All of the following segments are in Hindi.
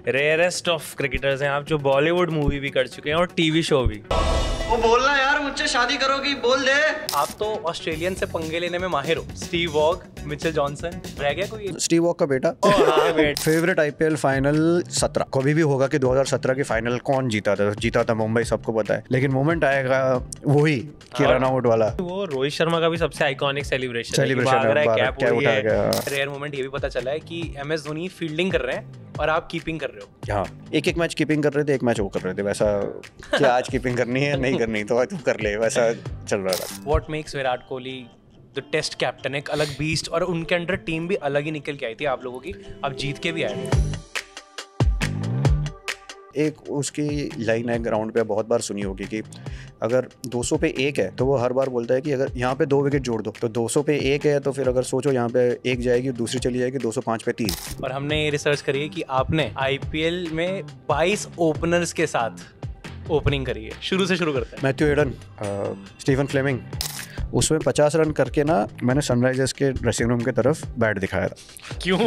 रेयरेस्ट ऑफ क्रिकेटर्स हैं आप जो बॉलीवुड मूवी भी कर चुके हैं और टीवी शो भी। वो बोलना यार, मुझसे शादी करोगी, बोल दे। आप तो ऑस्ट्रेलियन से पंगे लेने में माहिर हो। स्टीव वॉग, मिचेल जॉनसन, रह गया कोई? स्टीव वॉग का बेटा। फेवरेट आईपीएल फाइनल 17 कभी भी होगा कि 2017 की फाइनल कौन जीता था मुंबई, सबको पता है, लेकिन मोमेंट आएगा वही कि रन आउट वाला। वो रोहित शर्मा का भी सबसे आइकॉनिक सेलिब्रेशन क्या उठा गया। रेयर मोमेंट ये भी पता चला है कि एमएस धोनी फील्डिंग कर रहे हैं और आप कीपिंग कर रहे हो। हाँ, एक मैच कीपिंग कर रहे थे, एक मैच वो कर रहे थे, वैसा क्या आज कीपिंग करनी है नहीं करनी तो आज कर ले, वैसा चल रहा था। What makes Virat Kohli the test captain? एक अलग बीस्ट, और उनके अंडर टीम भी अलग ही निकल के आई थी आप लोगों की, आप जीत के भी आए थे। एक उसकी लाइन है ग्राउंड पे, बहुत बार सुनी होगी कि अगर 200 पे 1 है तो वो हर बार बोलता है कि अगर यहाँ पे 2 विकेट जोड़ दो, तो 200 पे 1 है तो फिर अगर सोचो यहाँ पे 1 जाएगी, दूसरी चली जाएगी 205 पे 3। और हमने ये रिसर्च करी है कि आपने आईपीएल में 22 ओपनर्स के साथ ओपनिंग करी है। शुरू से शुरू करते हैं। मैथ्यू हेडन, स्टीफन फ्लेमिंग, उसमें 50 रन करके ना मैंने सनराइजर्स के ड्रेसिंग रूम की तरफ बैट दिखाया था। क्यों?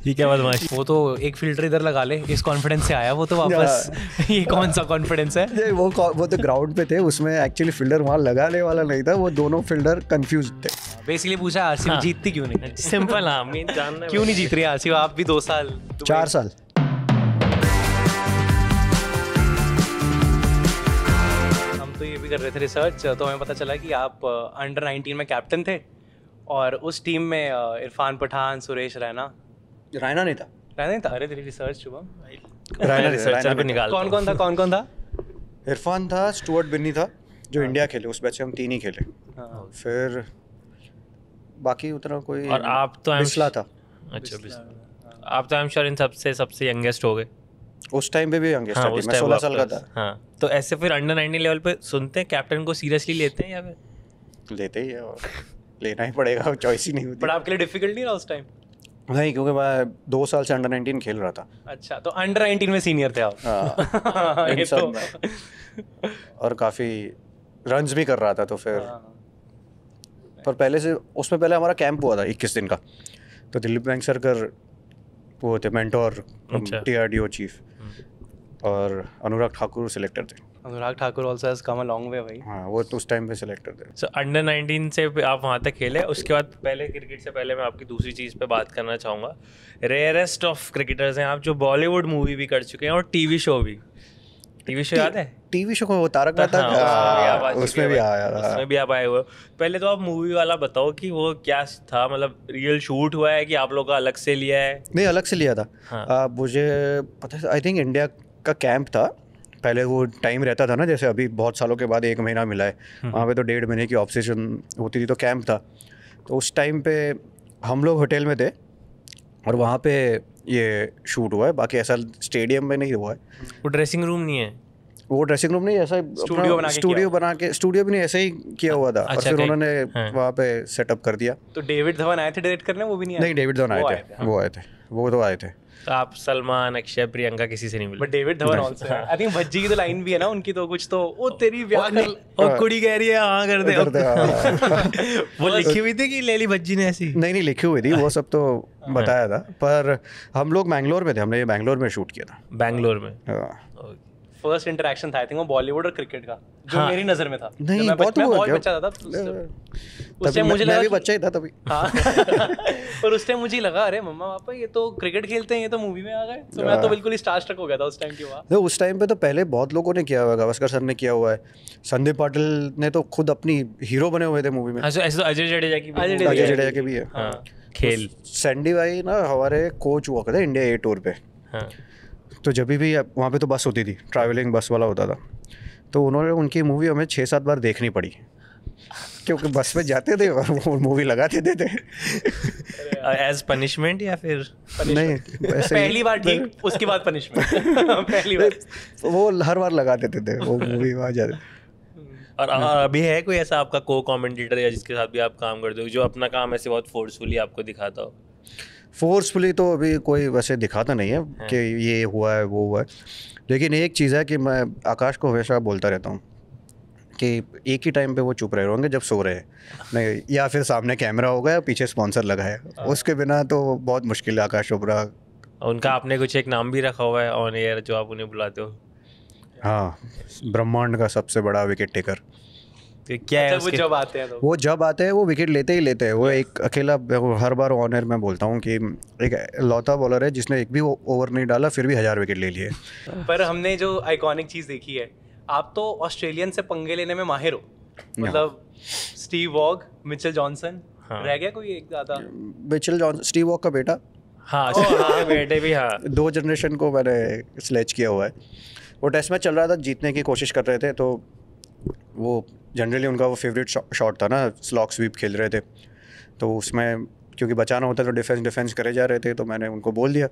ये क्या बदमाशी? वो तो एक फील्डर इधर लगा ले, इस कॉन्फिडेंस से आया वो तो वापस। ये कौन सा कॉन्फिडेंस है? वो तो ग्राउंड पे थे, उसमें एक्चुअली फील्डर वहाँ लगाने वाला नहीं था, वो दोनों फील्डर कंफ्यूज थे। बेसिकली पूछा आरसीबी जीतती क्यों नहीं? सिंपल, हाँ, मैं जानना क्यों नहीं जीत रही आरसीबी? आप भी 2 साल 4 साल। तो ये भी कर रहे थे रिसर्च, तो हमें पता चला कि आप अंडर 19 में कैप्टन थे और उस टीम में इरफान पठान, सुरेश रैना नहीं था। नहीं था? अरे तेरी रिसर्च शुभम, रिसर्चर को निकाल। कौन कौन था? इरफान था, स्टुअर्ट बिन्नी था जो इंडिया खेले, उस बैच से हम 3 ही खेले। फिर बाकी उतना कोई। और आप तो बिस्ला था। अच्छा, बिस्ला। आप तो आई एम श्योर इन सबसे यंगेस्ट हो गए उस टाइम पे भी यंगेस्ट था, मैं 16 साल का था। हाँ, तो ऐसे फिर अंडर 19 लेवल पे सुनते हैं कैप्टन को सीरियसली लेते हैं या फिर? लेते ही है, और लेना ही पड़ेगा, चॉइस ही नहीं होती। बट आपके लिए डिफिकल्ट नहीं रहा उस टाइम? नहीं, क्योंकि मैं 2 साल से अंडर 19 खेल रहा था। अच्छा, तो अंडर 19 में सीनियर थे आप? हाँ, इन सब में। और काफ़ी रन्स भी कर रहा था, तो फिर पर पहले से उसमें पहले हमारा कैंप हुआ था 21 दिन का, तो दिलीप वेंगसरकर वो थे मेंटोर, TRDO चीफ, और अनुराग ठाकुर सिलेक्टर थे। Anurag Thakur also has come a long way भाई। हाँ, वो तो उस टाइम पे सिलेक्टर थे। सो अंडर 19 से आप वहाँ तक खेले। उसके बाद पहले क्रिकेट से पहले मैं आपकी दूसरी चीज़ पे बात करना चाहूँगा। रेयरेस्ट ऑफ क्रिकेटर्स हैं आप जो बॉलीवुड मूवी भी कर चुके हैं और टीवी शो भी। टीवी शो याद है? टीवी शो को वो तारक मेहता, उसमें भी आया था। उसमें भी आप आए हुए। पहले तो आप मूवी वाला बताओ कि वो क्या था, मतलब रियल शूट हुआ है कि आप लोग का अलग से लिया है? नहीं, अलग से लिया था। मुझे पता है, आई थिंक इंडिया का कैंप था पहले। वो टाइम रहता था ना, जैसे अभी बहुत सालों के बाद 1 महीना मिला है, वहाँ पे तो 1.5 महीने की ऑफ सीजन होती थी, तो कैंप था। तो उस टाइम पे हम लोग होटल में थे और वहाँ पे ये शूट हुआ है, बाकी ऐसा स्टेडियम में नहीं हुआ है। वो ड्रेसिंग रूम नहीं है? वो ड्रेसिंग रूम नहीं, ऐसा स्टूडियो भी नहीं, ऐसे ही किया हुआ था। और फिर उन्होंने वहाँ पे सेटअप कर दिया। तो डेविड धवन आए थे डायरेक्ट करने? वो भी नहीं आए? नहीं, डेविड धवन वो तो आए थे। तो आप सलमान, अक्षय, प्रियंका किसी से नहीं मिले? But David Dhawan also I think Bhajji की तो लाइन भी है ना उनकी, तो कुछ तो वो तेरी ब्याह कर और कुड़ी कह रही है हाँ कर दे। वो लिखी हुई थी कि लेली भज्जी ने ऐसी? नहीं लिखी हुई थी, वो सब तो बताया था। पर हम लोग बैंगलोर में थे, हमने ये बैंगलोर में शूट किया था। बैंगलोर में? फर्स्ट इंटरेक्शन था आई थिंक वो बॉलीवुड और क्रिकेट का, जो मेरी नज़र में था। नहीं, बहुत बच्चा था उस टाइम, मुझे लगा मैं भी बच्चा ही था तभी। और उस टाइम मुझे लगा अरे मम्मा पापा ये तो क्रिकेट खेलते हैं, ये तो मूवी में आ गए। तो मैं तो बिल्कुल ही स्टार स्ट्रक हो गया था उस टाइम की। वहाँ उस टाइम पे तो पहले बहुत लोगों ने किया हुआ है, गावस्कर सर ने किया हुआ है, संदीप पाटिल ने तो खुद अपनी हीरो बने हुए थे मूवी में। ऐसे तो अजय जडेजा की भी है खेल। सैंडी भाई ना हमारे कोच हुआ करते इंडिया ए टूर पे। तो जब भी वहाँ पे तो बस होती थी, ट्रैवलिंग बस वाला होता था, तो उन्होंने उनकी मूवी हमें 6-7 बार देखनी पड़ी, क्योंकि बस में जाते थे और वो मूवी लगा देते थे। एज पनिशमेंट या फिर? नहीं, पहली बार ठीक, उसके बाद पनिशमेंट। पहली बार वो हर बार लगा देते थे वो मूवी वहाँ जाते। और अभी है कोई ऐसा आपका को कमेंटेटर या जिसके साथ भी आप काम करते हो जो अपना काम ऐसे बहुत फोर्सफुली आपको दिखाता हो? फोर्सफुली तो अभी कोई वैसे दिखाता नहीं है कि ये हुआ है वो हुआ है, लेकिन एक चीज़ है कि मैं आकाश को हमेशा बोलता रहता हूँ कि एक ही टाइम पे वो चुप रहे होंगे जब सो रहे हैं, नहीं या फिर सामने कैमरा होगा या पीछे स्पॉन्सर लगा है, उसके बिना तो बहुत मुश्किल है आकाश चोपड़ा उनका आपने कुछ एक नाम भी रखा हुआ है ऑन एयर जो आप उन्हें बुलाते हो, हाँ, ब्रह्मांड का सबसे बड़ा विकेट टेकर। तो क्या है वो उसके? जब आते हैं तो वो जब आते हैं वो विकेट लेते ही लेते हैं। वो एक अकेला, वो हर बार ऑन एयर मैं बोलता हूँ कि एक लौता बॉलर है जिसने एक भी ओवर नहीं डाला फिर भी 1000 विकेट ले लिए। पर हमने जो आइकॉनिक चीज़ देखी है, आप तो ऑस्ट्रेलियन से पंगे लेने में माहिर हो, मतलब स्टीव वॉग, मिचेल जॉनसन, रह गया कोई एक ज़्यादा? मिचेल जॉनसन, स्टीव वॉग का बेटा, हाँ हाँ बेटे भी, हाँ 2 जनरेशन को मैंने स्लेज किया हुआ है। वो टेस्ट मैच चल रहा था, जीतने की कोशिश कर रहे थे, तो वो जनरली उनका वो फेवरेट शॉट था ना, स्लॉग स्वीप खेल रहे थे, तो उसमें क्योंकि बचाना होता तो डिफेंस करे जा रहे थे, तो मैंने उनको बोल दिया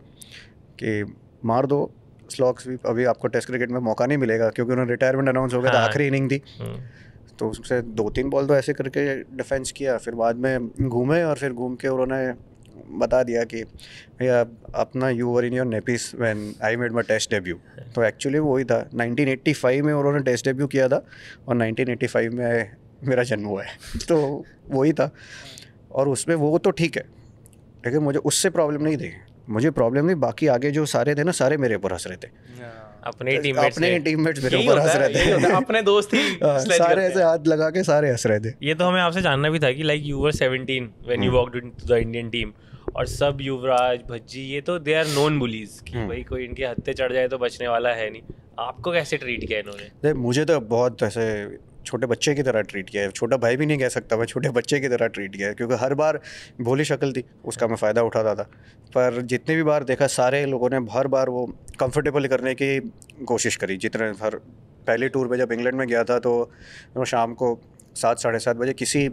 कि मार दो स्लॉग स्वीप, अभी आपको टेस्ट क्रिकेट में मौका नहीं मिलेगा, क्योंकि उन्होंने रिटायरमेंट अनाउंस हो गया था, आखिरी इनिंग थी। तो उससे 2-3 बॉल तो ऐसे करके डिफेंस किया, फिर बाद में घूमे और फिर घूम के उन्होंने बता दिया कि भैया अपना you were in your nappies when I made my test debut. तो एक्चुअली वही था, 1985 में उन्होंने टेस्ट डेब्यू किया था और 1985 में मेरा जन्म हुआ है, तो वही था। और उसमें वो तो ठीक है, लेकिन मुझे उससे प्रॉब्लम नहीं थी, मुझे प्रॉब्लम नहीं, बाकी आगे जो सारे थे ना, सारे मेरे ऊपर हंस रहे थे, अपने टीममेट्स मेरे ऊपर हंस रहे थे, अपने दोस्त ही सारे ऐसे हाथ लगा के सारे हंस रहे थे। ये तो हमें आपसे जानना भी था कि like you were 17 when you walked into the Indian team, और सब युवराज, भज्जी, ये तो दे आर नोन बुलीज कि भाई कोई इनके हत्थे चढ़ जाए तो बचने वाला है नहीं। आपको कैसे ट्रीट किया इन्होंने? मुझे तो बहुत ऐसे छोटे बच्चे की तरह ट्रीट किया है, छोटा भाई भी नहीं कह सकता मैं, छोटे बच्चे की तरह ट्रीट किया है, क्योंकि हर बार भोली शक्ल थी, उसका मैं फ़ायदा उठाता था। पर जितने भी बार देखा, सारे लोगों ने हर बार वो कंफर्टेबल करने की कोशिश करी। जितने हर पहले टूर पे जब इंग्लैंड में गया था, तो शाम को 7-7:30 बजे किसी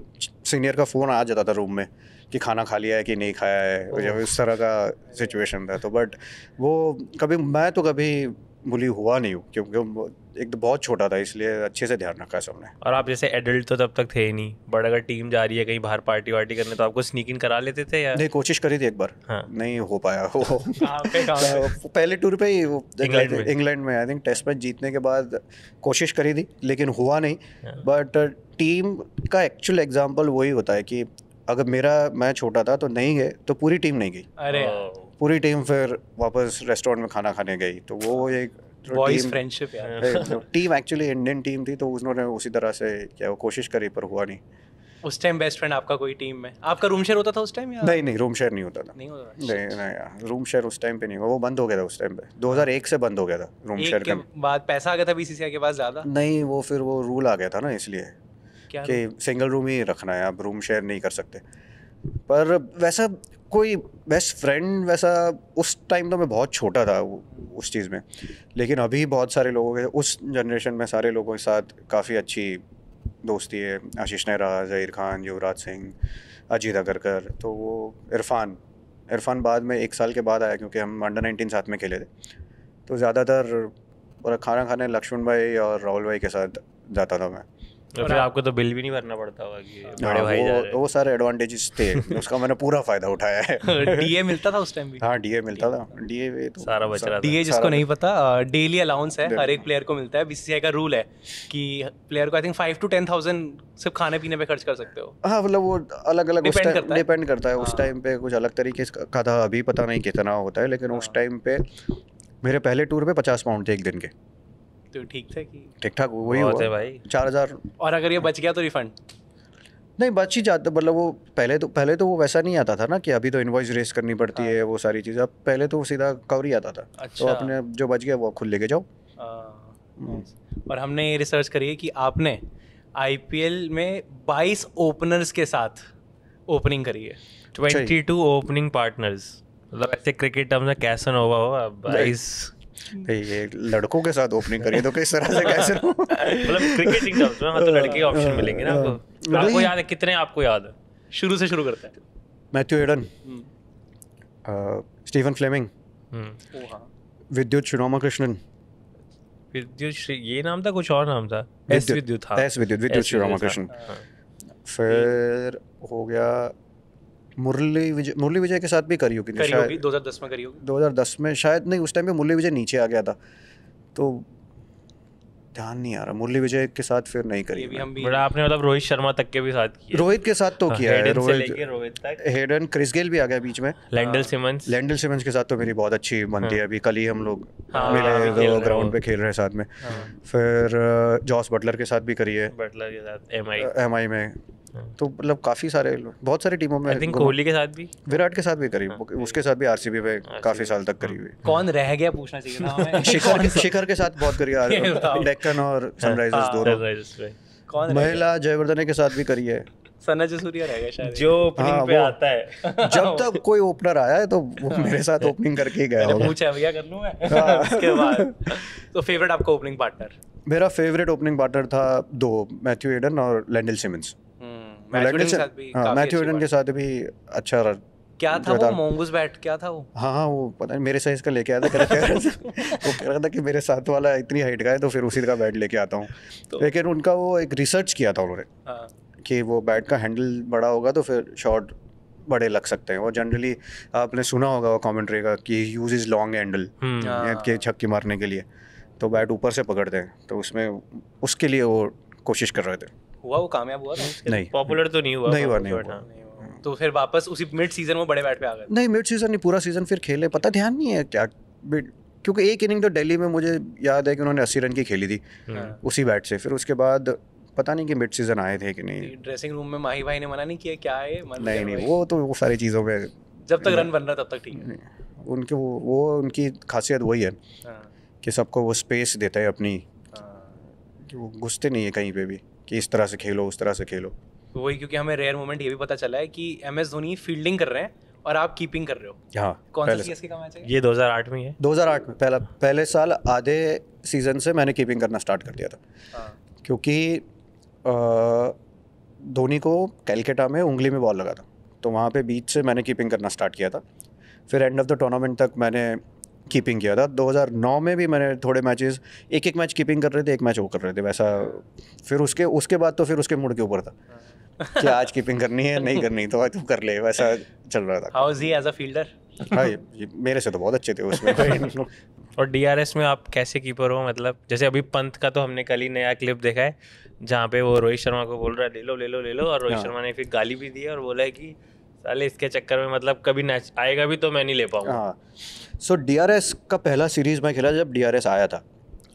सीनियर का फ़ोन आ जाता था रूम में कि खाना खा लिया है कि नहीं खाया है, जब इस तरह का सिचुएशन था। तो बट वो मैं तो कभी बुली हुआ नहीं हूँ, क्योंकि एक तो बहुत छोटा था, इसलिए अच्छे से ध्यान रखा है सबने। और आप जैसे एडल्ट तो तब तक थे ही नहीं, बट अगर टीम जा रही है कहीं बाहर पार्टी वार्टी करने, तो आपको स्नीक इन करा लेते थे या? नहीं, कोशिश करी थी एक बार, हाँ। नहीं हो पाया वो। पे? पहले टूर पे ही इंग्लैंड में आई थिंक टेस्ट मैच जीतने के बाद कोशिश करी थी, लेकिन हुआ नहीं। बट टीम का एक्चुअल एग्जाम्पल वही होता है कि अगर मैं छोटा था तो नहीं गए, तो पूरी टीम नहीं गई, अरे पूरी टीम फिर वापस रेस्टोरेंट में खाना खाने गई। तो वो एक बॉयज फ्रेंडशिप यार। टीम एक्चुअली इंडियन टीम थी, तो उन्होंने उसी तरह से क्या वो कोशिश करी, पर हुआ नहीं। उस टाइम बेस्ट फ्रेंड आपका कोई टीम में? आपका रूम शेयर होता था उस टाइम या? नहीं, रूम शेयर नहीं होता था। नहीं होता? नहीं, रूम शेयर उस टाइम पे नहीं हुआ, वो बंद हो गया था उस टाइम पे, 2001 से बंद हो गया था रूम शेयर के बाद पैसा आ गया था बीसीसीआई के पास ज़्यादा? नहीं, वो फिर वो रूल आ गया था ना, इसलिए कि सिंगल रूम ही रखना है, आप रूम शेयर नहीं कर सकते। पर वैसा कोई बेस्ट फ्रेंड वैसा उस टाइम तो मैं बहुत छोटा था उस चीज़ में, लेकिन अभी बहुत सारे लोगों के, उस जनरेशन में सारे लोगों के साथ काफ़ी अच्छी दोस्ती है। आशीष नेहरा, ज़हीर खान, युवराज सिंह, अजीत अगरकर, तो वो इरफान बाद में 1 साल के बाद आया, क्योंकि हम अंडर-19 साथ में खेले थे। तो ज़्यादातर खाना खाने लक्ष्मण भाई और राहुल भाई के साथ जाता था मैं। और फिर आपको तो बिल भी नहीं भरना पड़ता होगा कि बड़े भाई जा रहे हैं। वो सारे एडवांटेजेस थे, उसका मैंने पूरा फ़ायदा उठाया है। डीए मिलता था उस टाइम भी? हाँ, डीए मिलता था, डीए तो सारा बच रहा था। डीए जिसको नहीं पता, डेली अलाउंस है, हर एक प्लेयर को मिलता है। बीसीसीआई का रूल है कि प्लेयर को आई थिंक 5 to 10,000 सिर्फ खाने पीने पे खर्च कर सकते हो। हाँ, मतलब वो अलग-अलग डिपेंड करता है। उस हाँ। टाइम पे कुछ अलग तरीके का था, अभी पता नहीं कितना होता है, लेकिन उस टाइम पे मेरे पहले टूर पे 50 पाउंड थे एक दिन के। तो ठीक था कि ठीक ठाक वही हुआ भाई 4000। और अगर ये बच गया तो रिफंड नहीं, बच ही जाता, मतलब वो पहले तो वो वैसा नहीं आता था ना कि अभी तो इनवॉइस रेस करनी पड़ती है, वो सारी चीज़ें। अब पहले तो वो सीधा कवर ही आता था। अच्छा। तो अपने जो बच गया वो खुद लेके जाओ। और हमने ये रिसर्च करी है कि आपने आईपीएल में 22 ओपनर्स के साथ ओपनिंग करी है। 22 ओपनिंग पार्टनर्स, मतलब ऐसे क्रिकेट टर्म में कैसनोवा हो 22। ये लड़कों के साथ ओपनिंग करिए तो किस तरह से कैसे मतलब क्रिकेटिंग टर्म्स में, हाँ, तो लड़के ऑप्शन मिलेंगे ना आपको। आपको याद है कितने? आपको याद है? शुरू से शुरू करते हैं। मैथ्यू एडन, स्टीफन फ्लेमिंग, विद्युत श्रीरामकृष्णन। विद्युत, ये नाम था, कुछ और नाम था? विद्युत श्रीरामकृष्णन। फिर हो गया मुरली विजय के साथ भी करी होगी 2010 में करी होगी। 2010 में शायद, नहीं उस टाइम पे मुरली विजय नीचे आ गया था। तो ध्यान नहीं आ रहा, मुरली विजय के साथ फिर नहीं करी ये भी हम भी बट आपने मतलब रोहित शर्मा तक के भी साथ किया। रोहित के साथ तो किया है, हेडन से लेके रोहित तक, हेडन, क्रिस गेल भी आ गया बीच में, लैंडल सिमंस। लैंडल सिमंस के साथ तो मेरी बहुत अच्छी बनती है, अभी कल ही हम लोग हाँ, मिले खेल तो रहे ग्राउंड हो। पे खेल रहे हैं साथ में। फिर जॉस बटलर के साथ भी करी है बटलर के साथ एमआई में, तो मतलब काफ़ी सारे बहुत सारी टीमों में, आई थिंक कोहली के साथ भी, विराट के साथ भी करी, उसके साथ भी आरसीबी में काफ़ी साल तक करी हुई। कौन रह गया पूछना चाहिए था हमें। शिखर के साथ बहुत करी है, डेक्कन और सनराइजर्स दोनों। सनराइजर्स पे कौन रह महिला जयवर्धने के साथ भी करी है। सना जसूरिया रह गया शायद। जो ओपनिंग पे वो- आता है। जब तक कोई ओपनर आया है तो वो मेरे साथ ओपनिंग करके ही गया मैंने होगा। पूछा भैया कर लूं मैं। उसके बाद तो फेवरेट आपका ओपनिंग पार्टनर? मेरा फेवरेट ओपनिंग पार्टनर था दो, मैथ्यू एडन और लैंडल सिमंस। मैथ्यू के साथ भी काफी मैथ्यू अच्छी एडन के बात। साथ भी अच्छा रहा। क्या था वो मोंगूस बैट, क्या था वो? हाँ वो पता नहीं, मेरे साइज का लेके आया था, वो कह रहा था कि मेरे साथ वाला इतनी हाइट का है तो फिर उसी का बैट लेके आता हूँ। लेकिन उनका वो एक रिसर्च किया था उन्होंने हाँ। कि वो बैट का हैंडल बड़ा होगा तो फिर शॉट बड़े लग सकते हैं। और जनरली आपने सुना होगा वो कमेंट्री का कि यूज इज लॉन्ग हैंडल के छक्के मारने के लिए, तो बैट ऊपर से पकड़ते हैं, तो उसमें उसके लिए वो कोशिश कर रहे थे। हुआ वो कामयाब हुआ था? नहीं पॉपुलर तो नहीं हुआ। नहीं हुआ, but हाँ। तो फिर वापस उसी मिड सीजन में बड़े बैट पे आ गए? नहीं, मिड सीजन नहीं, पूरा सीजन फिर खेले, पता ध्यान नहीं है क्या, क्योंकि एक इनिंग तो दिल्ली में मुझे याद है कि उन्होंने 80 रन की खेली थी उसी बैट से। फिर उसके बाद पता नहीं कि मिड सीजन आए थे कि नहीं। ड्रेसिंग रूम में माही भाई ने मना नहीं किया क्या है? नहीं, वो तो वो सारी चीज़ों में जब तक रन बन रहा तब तक ठीक है। उनके वो उनकी खासियत वही है कि सबको वो स्पेस देता है अपनी, कि वो घुसते नहीं है कहीं पे भी कि इस तरह से खेलो उस तरह से खेलो। वही, क्योंकि हमें रेयर मोमेंट ये भी पता चला है कि MS धोनी फील्डिंग कर रहे हैं और आप कीपिंग कर रहे हो। हाँ, कौन सा सीएसके का मैच है? ये 2008 में है। 2008 में पहले साल आधे सीजन से मैंने कीपिंग करना स्टार्ट कर दिया था, क्योंकि धोनी को कैलकाटा में उंगली में बॉल लगा था, तो वहाँ पे बीच से मैंने कीपिंग करना स्टार्ट किया था। फिर एंड ऑफ द टूर्नामेंट तक मैंने कीपिंग किया था। 2009 में भी मैंने थोड़े मैचेस, एक मैच कीपिंग कर रहे थे, एक मैच वो कर रहे थे वैसा। फिर उसके बाद तो फिर उसके मूड के ऊपर था कि आज कीपिंग करनी है नहीं करनी तो आज तू कर ले, वैसा चल रहा था। How is he as a fielder? हाँ, ये मेरे से तो बहुत अच्छे थे उसमें। और DRS में आप कैसे कीपर हो? मतलब जैसे अभी पंत का तो हमने कल ही नया क्लिप देखा है जहाँ पे वो रोहित शर्मा को बोल रहा है ले लो ले लो ले लो, और रोहित शर्मा ने फिर गाली भी दी और बोला है कि साले इसके चक्कर में मतलब कभी मैच आएगा भी तो मैं नहीं ले पाऊंगा। हाँ, सो DRS का पहला सीरीज मैं खेला जब DRS आया था।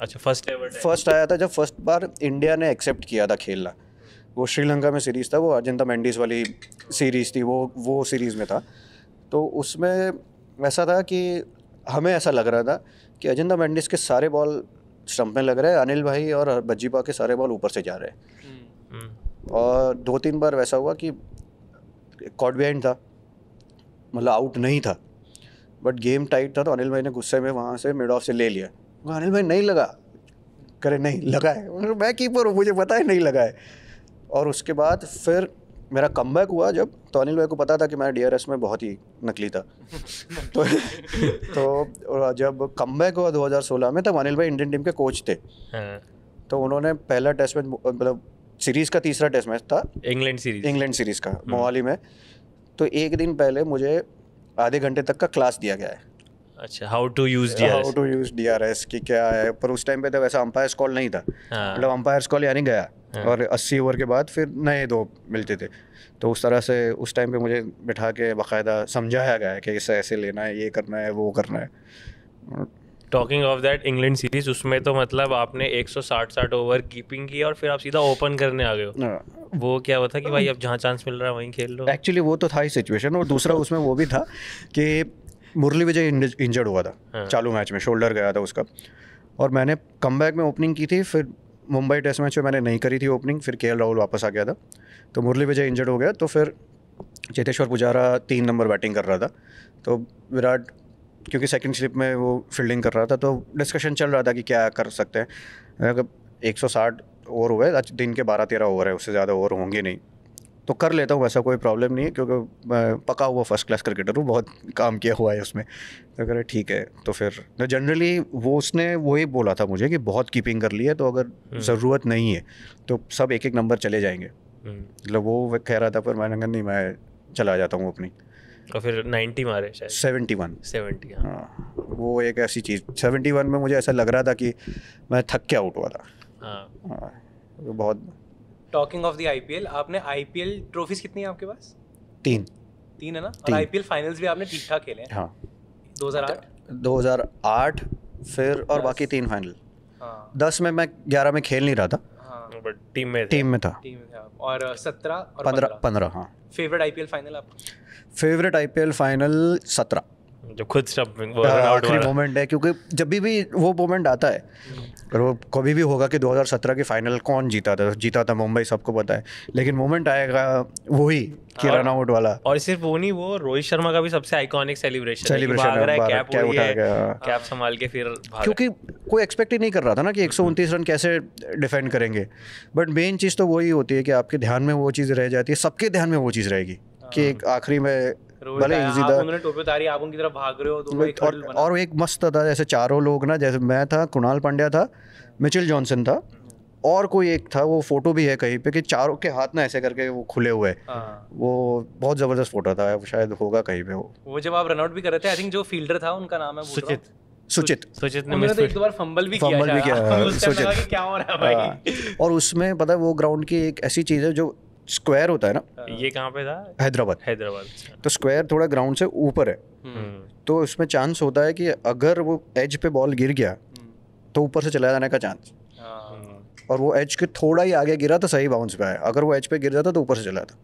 अच्छा, फर्स्ट आया था जब फर्स्ट बार इंडिया ने एक्सेप्ट किया था खेलना। वो श्रीलंका में सीरीज़ था, वो अजिंता मेंडिस वाली सीरीज़ थी, वो सीरीज़ में था। तो उसमें वैसा था कि हमें ऐसा लग रहा था कि अजिंता मेंडिस के सारे बॉल स्टंप में लग रहे हैं, अनिल भाई और बज्जीपा के सारे बॉल ऊपर से जा रहे हैं। और 2-3 बार वैसा हुआ कि कॉट बिहाइंड था, मतलब आउट नहीं था, बट गेम टाइट था, तो अनिल भाई ने गुस्से में वहाँ से मिड ऑफ से ले लिया। अनिल भाई नहीं लगा, करे नहीं लगा है, मैं कीपर हूँ मुझे पता है नहीं लगा है। और उसके बाद फिर मेरा कमबैक हुआ जब, तो अनिल भाई को पता था कि मैं DRS में बहुत ही नकली था। तो जब कमबैक हुआ 2016 में, तब अनिल भाई इंडियन टीम के कोच थे। तो उन्होंने पहला टेस्ट मैच, मतलब सीरीज़ का तीसरा टेस्ट मैच था इंग्लैंड सीरीज़ का मोहाली में, तो एक दिन पहले मुझे आधे घंटे तक का क्लास दिया गया है। अच्छा, हाउ टू यूज DRS कि क्या है। पर उस टाइम पे तो वैसा अंपायर्स कॉल नहीं था, मतलब अंपायर्स कॉल यानी गया, और 80 ओवर के बाद फिर नए 2 मिलते थे। तो उस तरह से उस टाइम पे मुझे बिठा के बाकायदा समझाया गया है कि इसे ऐसे लेना है, ये करना है, वो करना है। Talking of that England series, उसमें तो मतलब आपने 160 ओवर कीपिंग की और फिर आप सीधा ओपन करने आ गए हो। वो क्या हुआ था कि भाई अब जहाँ चांस मिल रहा है वहीं खेल लो? एक्चुअली वो तो था ही सिचुएशन, और दूसरा उसमें वो भी था कि मुरली विजय इंजर्ड हुआ था चालू मैच में, शोल्डर गया था उसका, और मैंने कमबैक में ओपनिंग की थी। फिर मुंबई टेस्ट मैच में मैंने नहीं करी थी ओपनिंग, फिर KL राहुल वापस आ गया था, तो मुरली विजय इंजर्ड हो गया। तो फिर चेतेश्वर पुजारा 3 नंबर बैटिंग कर रहा था, तो विराट क्योंकि सेकंड स्लिप में वो फील्डिंग कर रहा था, तो डिस्कशन चल रहा था कि क्या कर सकते हैं। अगर 160 ओवर हुए, दिन के 12-13 ओवर है, उससे ज़्यादा ओवर होंगे नहीं, तो कर लेता हूँ, वैसा कोई प्रॉब्लम नहीं है, क्योंकि मैं पका हुआ फर्स्ट क्लास क्रिकेटर हूँ, बहुत काम किया हुआ है उसमें। तो अगर ठीक है, तो फिर जनरली उसने वही बोला था मुझे कि बहुत कीपिंग कर ली है, तो अगर ज़रूरत नहीं है तो सब एक नंबर चले जाएंगे, मतलब वो कह रहा था। पर मैंने कहा नहीं, मैं चला जाता हूँ अपनी। और फिर 90 मारे शायद, 70। हाँ, वो एक ऐसी चीज़ 71 में मुझे ऐसा लग रहा था कि मैं थक के आउट हुआ था। हाँ वो बहुत टॉकिंग ऑफ द आईपीएल, आपने आईपीएल ट्रॉफीज कितनी है आपके पास? 3 है ना? और आईपीएल फाइनल्स भी आपने ठीक ठाक खेले हैं। हाँ 2008 फिर और बाकी 3 फाइनल। हाँ 10 में मैं 11 में खेल नहीं रहा था, बट टीम में टीम में था। टीम में थे आप। और 17 और 15 हाँ। फेवरेट आईपीएल फाइनल आपका? फेवरेट आईपीएल फाइनल 17 जो खुद स्टंपिंग वो रन आउट आखिरी वाला। मोमेंट है, क्योंकि जब भी वो मोमेंट आता है, और वो कभी भी होगा कि 2017 की फाइनल कौन जीता था मुंबई, सबको पता है, लेकिन मोमेंट आएगा वही कि रन आउट वाला। और सिर्फ वो नहीं, वो रोहित शर्मा का भी सबसे आइकॉनिक सेलिब्रेशन है, कैप क्या उड़ा उठाएगा, कैप संभाल के फिर भागा। क्योंकि कोई एक्सपेक्ट ही नहीं कर रहा था ना कि 129 रन कैसे डिफेंड करेंगे। बट मेन चीज़ तो वही होती है कि आपके ध्यान में वो चीज़ रह जाती है, सबके ध्यान में वो चीज़ रहेगी कि एक आखिरी में भले इजी था, उन्होंने टोपी उतारी, आप उनकी तरफ भाग रहे हो तो वो एक हर्डल बना। और एक मस्त था, जैसे चारों लोग ना, जैसे मैं था, कुणाल पांड्या था, मिचेल जॉनसन था, और कोई एक था, वो फोटो भी है कहीं पे कि चारों के हाथ ना ऐसे करके वो खुले हुए, वो बहुत जबरदस्त फोटो था, शायद होगा कहीं पे वो जब आप रन आउट भी कर रहे थे, आई थिंक जो फील्डर था उनका नाम है सुचित ने उन्होंने तो एक दो बार फंबल भी किया सुचित। क्या हो रहा है भाई। और उसमें पता है वो ग्राउंड की एक ऐसी चीज़ है जो स्क्वायर होता है ना, ये कहाँ पे था? हैदराबाद। तो स्क्वायर थोड़ा ग्राउंड से ऊपर है, तो उसमें चांस होता है कि अगर वो एज पे बॉल गिर गया तो ऊपर से चला जाने का चांस, और वो एज के थोड़ा ही आगे गिरा तो सही बाउंस पे आया, अगर वो एज पे गिर जाता तो ऊपर से चला था,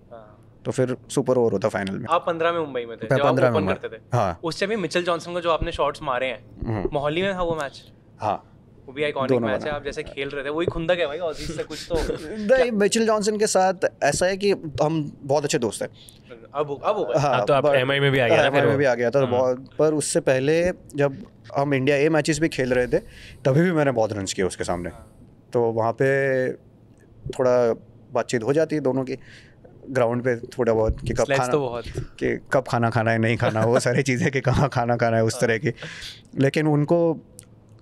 तो फिर सुपर ओवर होता फाइनल में। आप 15 में मुंबई में थे मैं जब आप 15 ओपन में करते थे। हाँ। उस टाइम मिचेल जॉनसन को जो आपने शॉट्स मारे हैं, मोहाली में था वो मैच। हाँ वो भी आइकॉनिक मैच है, आप जैसे खेल रहे थे वही खुंदक है भाई, ऑजीज से कुछ तो। नहीं, मिचेल जॉनसन के साथ ऐसा है कि हम बहुत अच्छे दोस्त हैं। अब होगा। हाँ, तो आप MI में भी आ गया ना, MI में भी आ गया था बहुत, पर उससे पहले जब हम इंडिया ए मैचेस भी खेल रहे थे तभी भी मैंने बहुत रन्स किए उसके सामने, तो वहाँ पे थोड़ा बातचीत हो जाती है दोनों की ग्राउंड पे, थोड़ा बहुत कि कब खाना, कि कब खाना खाना है, नहीं खाना, वो सारी चीज़ें कि कहाँ खाना खाना है, उस तरह की। लेकिन उनको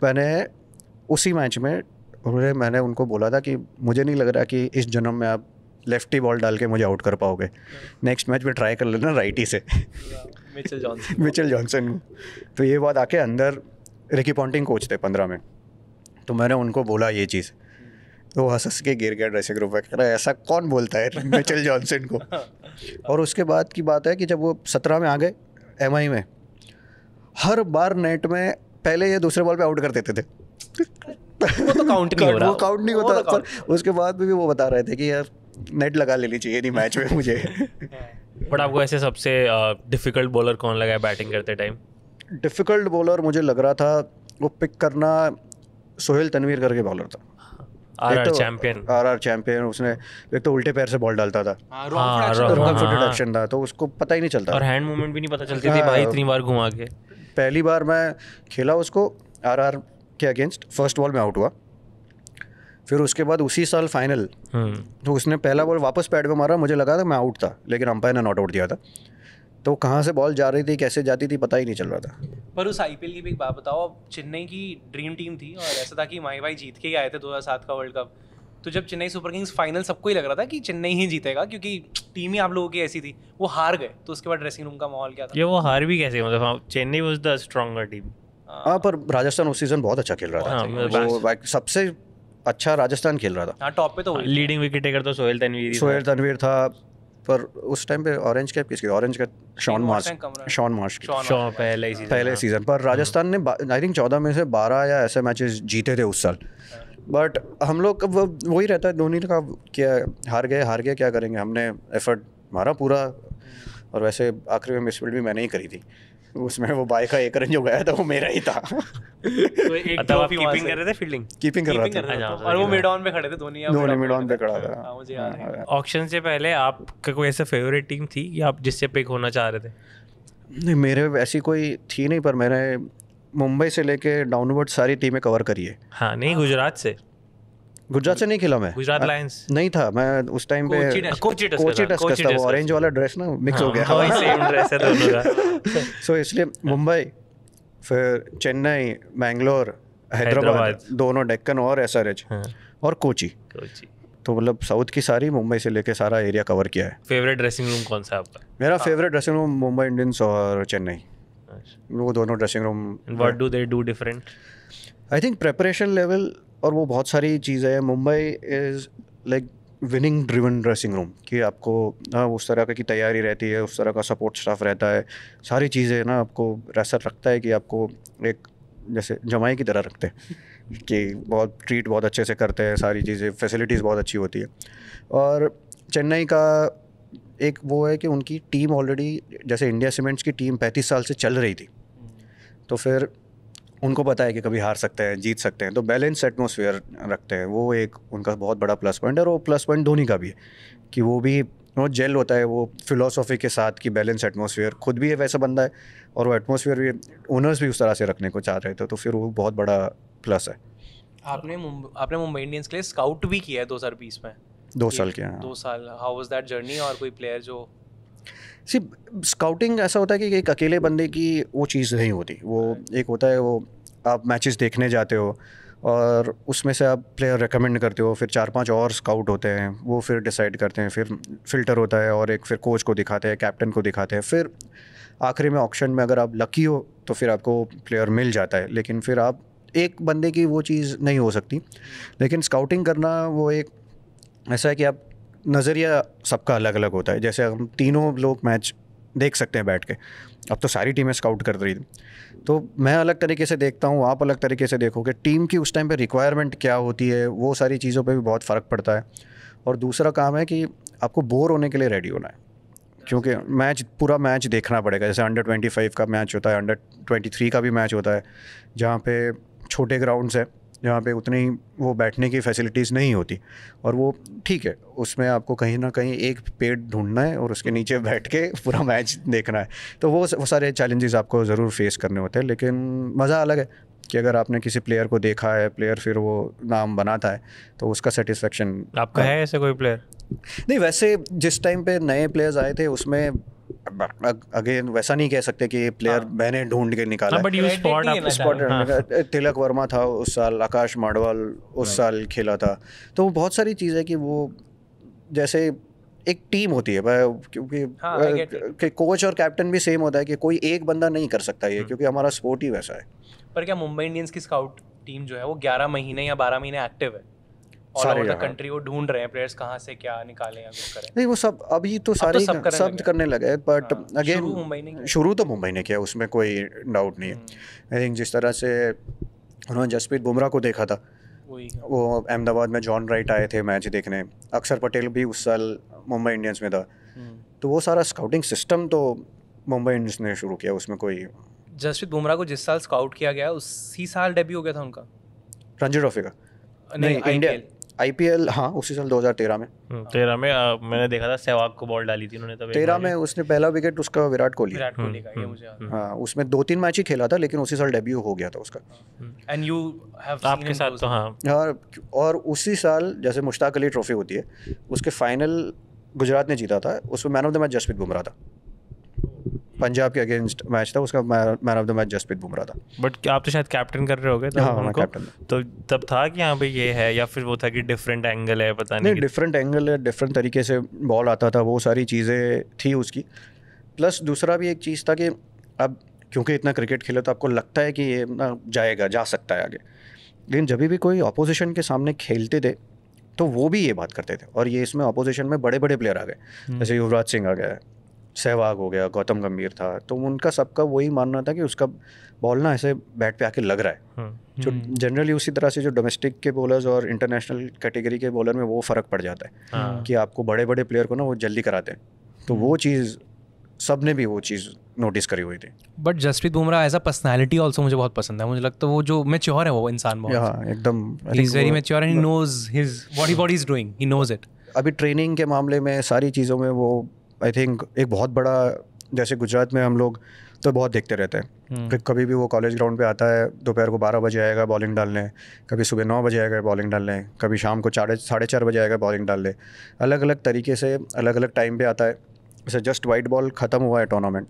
मैंने उसी मैच में मैंने उनको बोला था कि मुझे नहीं लग रहा कि इस जन्म में आप लेफ्टी बॉल डाल के मुझे आउट कर पाओगे, नेक्स्ट मैच में ट्राई कर लेना राइटी से। मिचेल जॉनसन को तो ये बात आके अंदर, रिकी पॉन्टिंग कोच थे 15 में, तो मैंने उनको बोला ये चीज़, तो हंस के गिर गया ड्रेसिंग रूम में, कह रहा ऐसा कौन बोलता है मिचेल जॉनसन को। और उसके बाद की बात है कि जब वो 17 में आ गए MI में, हर बार नेट में पहले ये दूसरे बॉल पे आउट कर देते थे, वो तो काउंट नहीं हो रहा, वो काउंट नहीं होता, पर उसके बाद भी वो बता रहे थे कि यार नेट लगा लेनी चाहिए थी मैच में मुझे। बट आपको ऐसे सबसे डिफिकल्ट बॉलर कौन लगा है बैटिंग करते टाइम? डिफिकल्ट बॉलर मुझे लग रहा था वो पिक करना, सोहेल तनवीर करके बॉलर था, RR चैंपियन। उसने एक तो उल्टे पैर से बॉल डालता था, रॉन्ग फुट एक्शन था, तो उसको पता ही नहीं चलता, और हैंड मूवमेंट भी नहीं पता चलती थी भाई, इतनी बार घुमा के। पहली बार मैं खेला उसको RR के अगेंस्ट, फर्स्ट बॉल में आउट हुआ, फिर उसके बाद उसी साल फाइनल, तो उसने पहला बॉल वापस पैड में मारा, मुझे लगा था मैं आउट था, लेकिन अंपायर ने नॉट आउट दिया था, तो कहाँ से बॉल जा रही थी, कैसे जाती थी, पता ही नहीं चल रहा था। पर उस आईपीएल की भी एक बात बताओ, अब चेन्नई की ड्रीम टीम थी और ऐसा था कि माही भाई जीत के ही आए थे 2007 का वर्ल्ड कप, तो जब चेन्नई सुपर किंग्स फाइनल, सबको ही लग रहा था कि चेन्नई ही जीतेगा क्योंकि टीम ही आप लोगों की ऐसी थी, वो हार गए, तो उसके बाद ड्रेसिंग रूम का माहौल क्या था? ये वो हार भी कैसे, मतलब Chennai was the stronger team. हाँ, पर राजस्थान उस सीजन बहुत अच्छा खेल रहा था, वो सबसे अच्छा राजस्थान खेल रहा था। हाँ, टॉप पे तो लीडिंग विकेट टेकर तो सोहेल तनवीर था, पर उस टाइम पे ऑरेंज कैप किसकी? ऑरेंज का शॉन मार्श पहले सीजन पर। राजस्थान ने आई थिंक 14 में से 12 या ऐसे मैचेस जीते थे उस साल, बट हम लोग वही रहता है, धोनी का क्या, हार गए क्या करेंगे, हमने एफर्ट मारा पूरा, और वैसे आखिरी में मिसफील्ड भी मैंने ही करी थी, उसमें वो बाय का 1 रन जो गया था वो मेरा ही था। तो एक ट्रॉफी कीपिंग कर रहे थे, फील्डिंग कीपिंग कर रहा था, और वो मिड ऑन पे खड़े थे, धोनी मिड ऑन पे खड़ा था। मुझे याद है। ऑक्शन से पहले आपका कोई ऐसा फेवरेट टीम थी या आप जिससे पिक होना चाह रहे थे? नहीं, मेरे ऐसी कोई थी नहीं, पर मैंने मुंबई से लेके डाउनवर्ड सारी टीमें कवर करी है। हाँ, नहीं गुजरात से नहीं खेला मैं, गुजरात लायंस नहीं था मैं उस टाइम पे, कोची टस्कस था, वो ऑरेंज वाला ड्रेस ना मिक्स हो गया, वही सेम ड्रेस है दोनों का। सो इसलिए मुंबई, फिर चेन्नई, मैंगलोर, हैदराबाद, दोनों डेक्कन और SRH, और कोची। तो मतलब साउथ की सारी, मुंबई से लेके सारा एरिया कवर किया है। फेवरेट ड्रेसिंग रूम कौन सा आपका? मेरा favourite dressing room Mumbai Indians और चेन्नई, वो दोनों dressing room. What do they do different? I think preparation level और वो बहुत सारी चीज़ें हैं। Mumbai is like winning driven dressing room कि आपको उस तरह की तैयारी रहती है, उस तरह का सपोर्ट स्टाफ रहता है, सारी चीज़ें ना आपको ऐसा लगता है कि आपको एक जैसे जमाई की तरह रखते हैं कि बहुत ट्रीट बहुत अच्छे से करते हैं, सारी चीज़ें फैसिलिटीज़ बहुत अच्छी होती है। और चेन्नई का एक वो है कि उनकी टीम ऑलरेडी जैसे इंडिया सीमेंट्स की टीम 35 साल से चल रही थी, तो फिर उनको पता है कि कभी हार सकते हैं, जीत सकते हैं, तो बैलेंस एटमॉस्फेयर रखते हैं। वो एक उनका बहुत बड़ा प्लस पॉइंट है। और वो प्लस पॉइंट धोनी का भी है कि वो भी वो जेल होता है वो फिलोसॉफी के साथ कि बैलेंस एटमॉस्फेयर, खुद भी वैसा बंदा है और वो एटमॉस्फेयर भी ओनर्स भी उस तरह से रखने को चाह रहे थे, तो फिर वो बहुत बड़ा प्लस है। आपने मुंबई इंडियंस के लिए स्काउट भी किया है 2020 में, 2 साल किया। 2 साल। How was that journey? और कोई प्लेयर जो स्काउटिंग ऐसा होता है कि एक अकेले बंदे की वो चीज़ नहीं होती, वो एक होता है वो आप मैचेस देखने जाते हो और उसमें से आप प्लेयर रेकमेंड करते हो, फिर 4-5 और स्काउट होते हैं, वो फिर डिसाइड करते हैं, फिर फिल्टर होता है और एक फिर कोच को दिखाते हैं, कैप्टन को दिखाते हैं, फिर आखिरी में ऑक्शन में अगर आप लकी हो तो फिर आपको प्लेयर मिल जाता है। लेकिन फिर आप एक बंदे की वो चीज़ नहीं हो सकती। लेकिन स्काउटिंग करना वो एक ऐसा है कि आप नज़रिया सबका अलग अलग होता है। जैसे हम तीनों लोग मैच देख सकते हैं बैठ के, अब तो सारी टीमें स्काउट कर रही थी, तो मैं अलग तरीके से देखता हूँ, आप अलग तरीके से देखोगे। टीम की उस टाइम पे रिक्वायरमेंट क्या होती है, वो सारी चीज़ों पे भी बहुत फ़र्क पड़ता है। और दूसरा काम है कि आपको बोर होने के लिए रेडी होना है, क्योंकि पूरा मैच देखना पड़ेगा। जैसे अंडर-25 का मैच होता है, अंडर-23 का भी मैच होता है, जहाँ पे छोटे ग्राउंड्स हैं, जहाँ पे उतनी वो बैठने की फैसिलिटीज़ नहीं होती, और वो ठीक है, उसमें आपको कहीं ना कहीं एक पेड़ ढूंढना है और उसके नीचे बैठ के पूरा मैच देखना है। तो वो सारे चैलेंजेस आपको ज़रूर फेस करने होते हैं। लेकिन मज़ा अलग है कि अगर आपने किसी प्लेयर को देखा है, प्लेयर फिर वो नाम बनाता है, तो उसका सेटिस्फेक्शन। आपका है ऐसे कोई प्लेयर? नहीं, वैसे जिस टाइम पे नए प्लेयर्स आए थे उसमें अगेन वैसा नहीं कह सकते कि प्लेयर मैंने ढूंढ के निकाला, but you spot Tilak Varma था उस साल, आकाश माडवाल उस साल खेला था। तो बहुत सारी चीज़ है कि वो जैसे एक टीम होती है, क्योंकि कोच और कैप्टन भी सेम होता है कि कोई एक बंदा नहीं कर सकता ये, क्योंकि हमारा स्पोर्ट ही वैसा है। पर क्या मुंबई इंडियंस की स्काउट टीम जो है वो 11 महीने या 12 महीने एक्टिव है ऑल सारे ओवर द जगह। कंट्री? वो ढूंढ रहे हैं प्लेयर्स कहाँ से क्या निकालें या कुछ करें। नहीं, वो सब अभी तो सारे सब करने लगे, बट अगेन शुरू तो मुंबई ने किया, उसमें कोई डाउट नहीं है। आई थिंक जिस तरह से उन्होंने जसप्रीत बुमराह को देखा था, वो अहमदाबाद में जॉन राइट आए थे मैच देखने, अक्षर पटेल भी उस साल मुंबई इंडियंस में था, तो वो सारा स्काउटिंग सिस्टम तो मुंबई इंडियंस ने शुरू किया। उसमें कोई जसप्रीत बुमराह को जिस साल स्काउट किया गया उसी साल डेब्यू हो गया था उनका रणजी ट्रॉफी का, नहीं इंडिया IPL, हाँ उसी साल 2013 में। 13 में मैंने देखा था सहवाग को बॉल डाली थी उन्होंने तब। 13 में उसने पहला विकेट उसका विराट कोहली का, ये मुझे याद है। हाँ, उसमें 2-3 मैच ही खेला था, लेकिन उसी साल डेब्यू हो गया था उसका। एंड यू हैव आपके साथ तो हाँ। और उसी साल जैसे मुश्ताक अली ट्रॉफी होती है, उसके फाइनल गुजरात ने जीता था, उसमें man of the match Jasprit Bumrah था। पंजाब के अगेंस्ट मैच था, उसका man of the match Jasprit Bumrah था। बट आप तो शायद कैप्टन कर रहे होगे तब हाँ, उनको, कैप्टन। तो तब था कि यहाँ पे ये है, या फिर वो था कि डिफरेंट एंगल है, पता नहीं डिफरेंट एंगल है, डिफरेंट तरीके से बॉल आता था, वो सारी चीज़ें थी उसकी। प्लस दूसरा भी एक चीज़ था कि अब क्योंकि इतना क्रिकेट खेले तो आपको लगता है कि ये ना जाएगा, जा सकता है आगे, लेकिन जब भी कोई अपोजिशन के सामने खेलते थे तो वो भी ये बात करते थे। और ये इसमें अपोजिशन में बड़े बड़े प्लेयर आ गए, जैसे युवराज सिंह आ गया, सहवाग हो गया, गौतम गंभीर था, तो उनका सबका वही मानना था कि उसका बॉल ना ऐसे बैट पे आके लग रहा है। जो जनरली उसी तरह से जो डोमेस्टिक के बॉलर्स और इंटरनेशनल कैटेगरी के बॉलर में वो फ़र्क पड़ जाता है कि आपको बड़े बड़े प्लेयर को ना वो जल्दी कराते हैं, तो वो चीज़ सब ने भी वो चीज़ नोटिस करी हुई थी। But Jasprit Bumrah as a personality also मुझे बहुत पसंद है। मुझे लगता है वो जो मैच्योर है, वो इंसान बहुत, हाँ एकदम, he is very mature and he knows his what he is doing, he knows it. अभी ट्रेनिंग के मामले में सारी चीज़ों में वो आई थिंक एक बहुत बड़ा, जैसे गुजरात में हम लोग तो बहुत देखते रहते हैं कि कभी भी वो कॉलेज ग्राउंड पे आता है, दोपहर को 12 बजे आएगा बॉलिंग डालने, कभी सुबह 9 बजे आएगा बॉलिंग डालने, कभी शाम को 4:30 बजे आएगा बॉलिंग डालने, अलग अलग तरीके से अलग अलग टाइम पे आता है। जैसे जस्ट वाइट बॉल ख़त्म हुआ है टूर्नामेंट,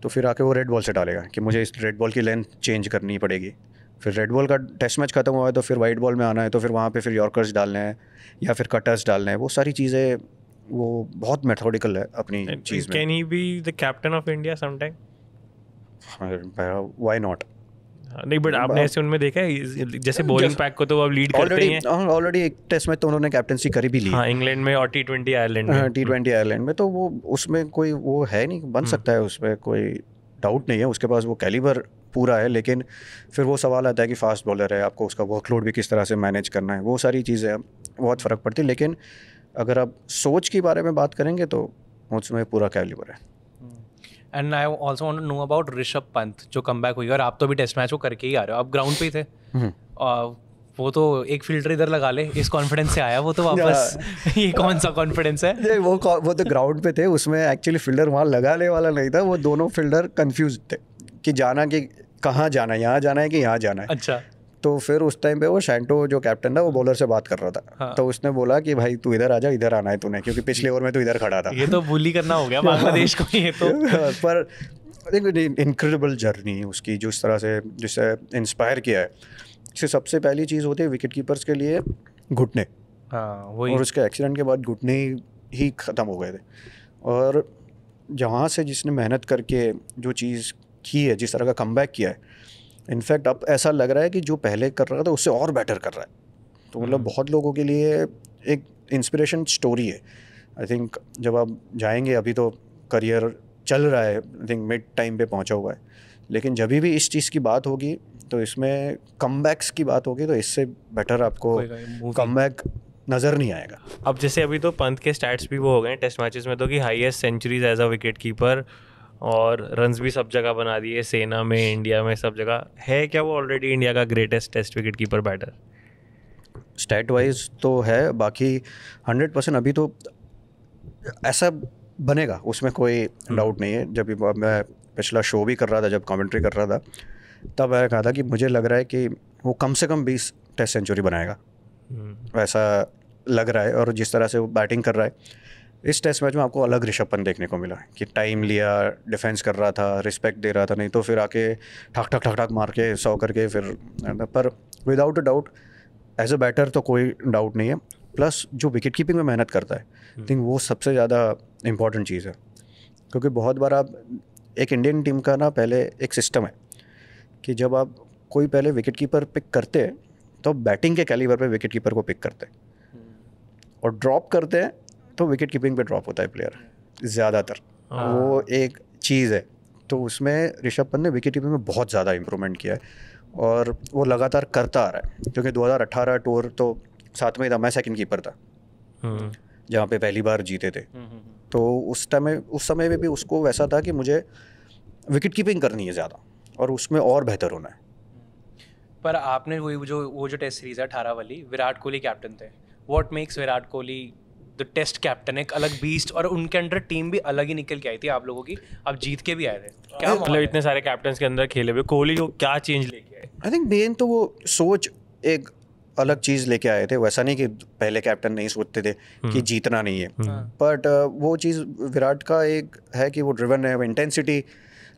तो फिर आके वो रेड बॉल से डालेगा कि मुझे इस रेड बॉल की लेंथ चेंज करनी पड़ेगी। फिर रेड बॉल का टेस्ट मैच ख़त्म हुआ है तो फिर वाइट बॉल में आना है, तो फिर वहाँ पे फिर यॉर्कर्स डालने हैं या फिर कटर्स डालने हैं। वो सारी चीज़ें वो बहुत मेथोडिकल है अपनी चीज़ में। Can he be the captain of India sometime? Why not? नहीं बट आपने ऐसे उनमें देखा है जैसे बॉलिंग पैक को तो अब लीड करते ही हैं ऑलरेडी एक टेस्ट में तो उन्होंने कैप्टनसी करी भी ली। हाँ इंग्लैंड में और T20 आयरलैंड में। T20 आयरलैंड में तो वो उसमें कोई वो है नहीं, बन सकता है, उसमें कोई डाउट नहीं है, उसके पास वो कैलिबर पूरा है। लेकिन फिर वो सवाल आता है कि फास्ट बॉलर है, आपको उसका वर्कलोड भी किस तरह से मैनेज करना है, वो सारी चीज़ें बहुत फ़र्क पड़ती है। लेकिन अगर आप सोच के बारे में बात करेंगे तो उसमें पूरा कैलिबर है। And I also want to know about Rishabh Pant जो कमबैक हुई, और आप तो भी टेस्ट मैच को करके ही आ रहे हो, आप ग्राउंड पे ही थे। वो तो एक फील्डर इधर लगा ले, इस कॉन्फिडेंस से आया वो तो वापस। ये कौन सा कॉन्फिडेंस है? वो तो ग्राउंड पे थे, उसमें एक्चुअली फील्डर वहाँ लगाने वाला नहीं था, वो दोनों फील्डर कंफ्यूज थे कि जाना कि कहाँ जाना है, यहाँ जाना है कि यहाँ जाना है। अच्छा। तो फिर उस टाइम पे वो शैंटो जो कैप्टन था वो बॉलर से बात कर रहा था। हाँ। तो उसने बोला कि भाई तू इधर आ जा, इधर आना है तूने, क्योंकि पिछले ओवर में तो इधर खड़ा था। ये तो बुली करना हो गया बांग्लादेश को ये तो। पर इनक्रेडिबल जर्नी उसकी, जो इस तरह से जिसे इंस्पायर किया है। इससे सबसे पहली चीज़ होती है विकेट कीपर्स के लिए घुटने। हाँ वही। और उसके एक्सीडेंट के बाद घुटने ही ख़त्म हो गए थे। और जहाँ से जिसने मेहनत करके जो चीज़ की है, जिस तरह का कमबैक किया है, इनफैक्ट अब ऐसा लग रहा है कि जो पहले कर रहा था उससे और बेटर कर रहा है। तो मतलब बहुत लोगों के लिए एक इंस्पिरेशन स्टोरी है। आई थिंक जब आप जाएंगे, अभी तो करियर चल रहा है, आई थिंक मिड टाइम पे पहुंचा हुआ है, लेकिन जब भी इस चीज़ की बात होगी तो इसमें कमबैक्स की बात होगी तो इससे बेटर आपको कमबैक नज़र नहीं आएगा। अब जैसे अभी तो पंत के स्टैट्स भी वो हो गए टेस्ट मैचेस में तो कि highest centuries as a wicket keeper, और रन्स भी सब जगह बना दिए, सेना में, इंडिया में, सब जगह। है क्या वो ऑलरेडी इंडिया का greatest test wicket keeper batter? Stat wise तो है, बाकी 100% अभी तो ऐसा बनेगा, उसमें कोई डाउट नहीं है। जब मैं पिछला शो भी कर रहा था, जब कमेंट्री कर रहा था, तब मैंने कहा था कि मुझे लग रहा है कि वो कम से कम 20 टेस्ट सेंचुरी बनाएगा, वैसा लग रहा है। और जिस तरह से वो बैटिंग कर रहा है, इस टेस्ट मैच में आपको अलग ऋषभ पंत देखने को मिला कि टाइम लिया, डिफेंस कर रहा था, रिस्पेक्ट दे रहा था, नहीं तो फिर आके ठक ठक ठक ठक मार के 100 करके फिर। पर without a doubt as a batter तो कोई डाउट नहीं है। प्लस जो विकेट कीपिंग में मेहनत करता है, आई थिंक वो सबसे ज़्यादा इम्पॉर्टेंट चीज़ है। क्योंकि बहुत बार आप एक इंडियन टीम का ना पहले एक सिस्टम है कि जब आप कोई पहले विकेट कीपर पिक करते हैं तो बैटिंग के कैलिबर पे विकेट कीपर को पिक करते हैं, और ड्रॉप करते हैं तो विकेट कीपिंग पे ड्रॉप होता है प्लेयर ज़्यादातर। वो एक चीज़ है। तो उसमें ऋषभ पंत ने विकेट कीपिंग में बहुत ज़्यादा इंप्रूवमेंट किया है, और वो लगातार करता आ रहा है। क्योंकि 2018 टूर तो साथ में ही था, मैं सेकंड कीपर था जहाँ पे पहली बार जीते थे। तो उस समय में भी उसको वैसा था कि मुझे विकेट कीपिंग करनी है ज़्यादा और उसमें और बेहतर होना है। पर आपने वो जो टेस्ट सीरीज है 18 वाली, विराट कोहली कैप्टन थे। What makes Virat Kohli the test captain? एक अलग बीस्ट, और उनके अंडर टीम भी अलग ही निकल के आई थी आप लोगों की, आप जीत के भी आए थे। क्या मतलब इतने सारे कैप्टन्स के अंदर खेले हुए कोहली को क्या चेंज लेके आए? आई थिंक मेन तो वो सोच एक अलग चीज़ लेके आए थे। वैसा नहीं कि पहले कैप्टन नहीं सोचते थे कि जीतना नहीं है, बट वो चीज़ विराट का एक है कि वो ड्रिवन है, वो इंटेंसिटी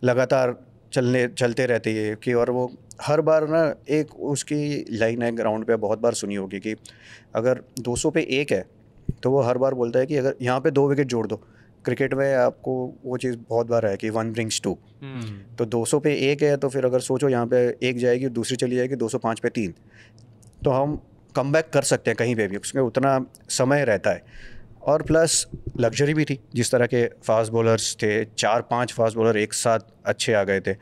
लगातार चलते रहती है कि, और वो हर बार ना एक उसकी लाइन है ग्राउंड पे, बहुत बार सुनी होगी कि अगर 200 पे 1 है तो वो हर बार बोलता है कि अगर यहाँ पे 2 विकेट जोड़ दो। क्रिकेट में आपको वो चीज़ बहुत बार है कि 1 brings 2। तो 200 पे 1 है तो फिर अगर सोचो यहाँ पे 1 जाएगी, दूसरी चली जाएगी 205 पे 3, तो हम कमबैक कर सकते हैं कहीं पे भी, उसमें उतना समय रहता है। और प्लस लग्जरी भी थी, जिस तरह के फास्ट बॉलर्स थे, 4-5 फास्ट बॉलर एक साथ अच्छे आ गए थे।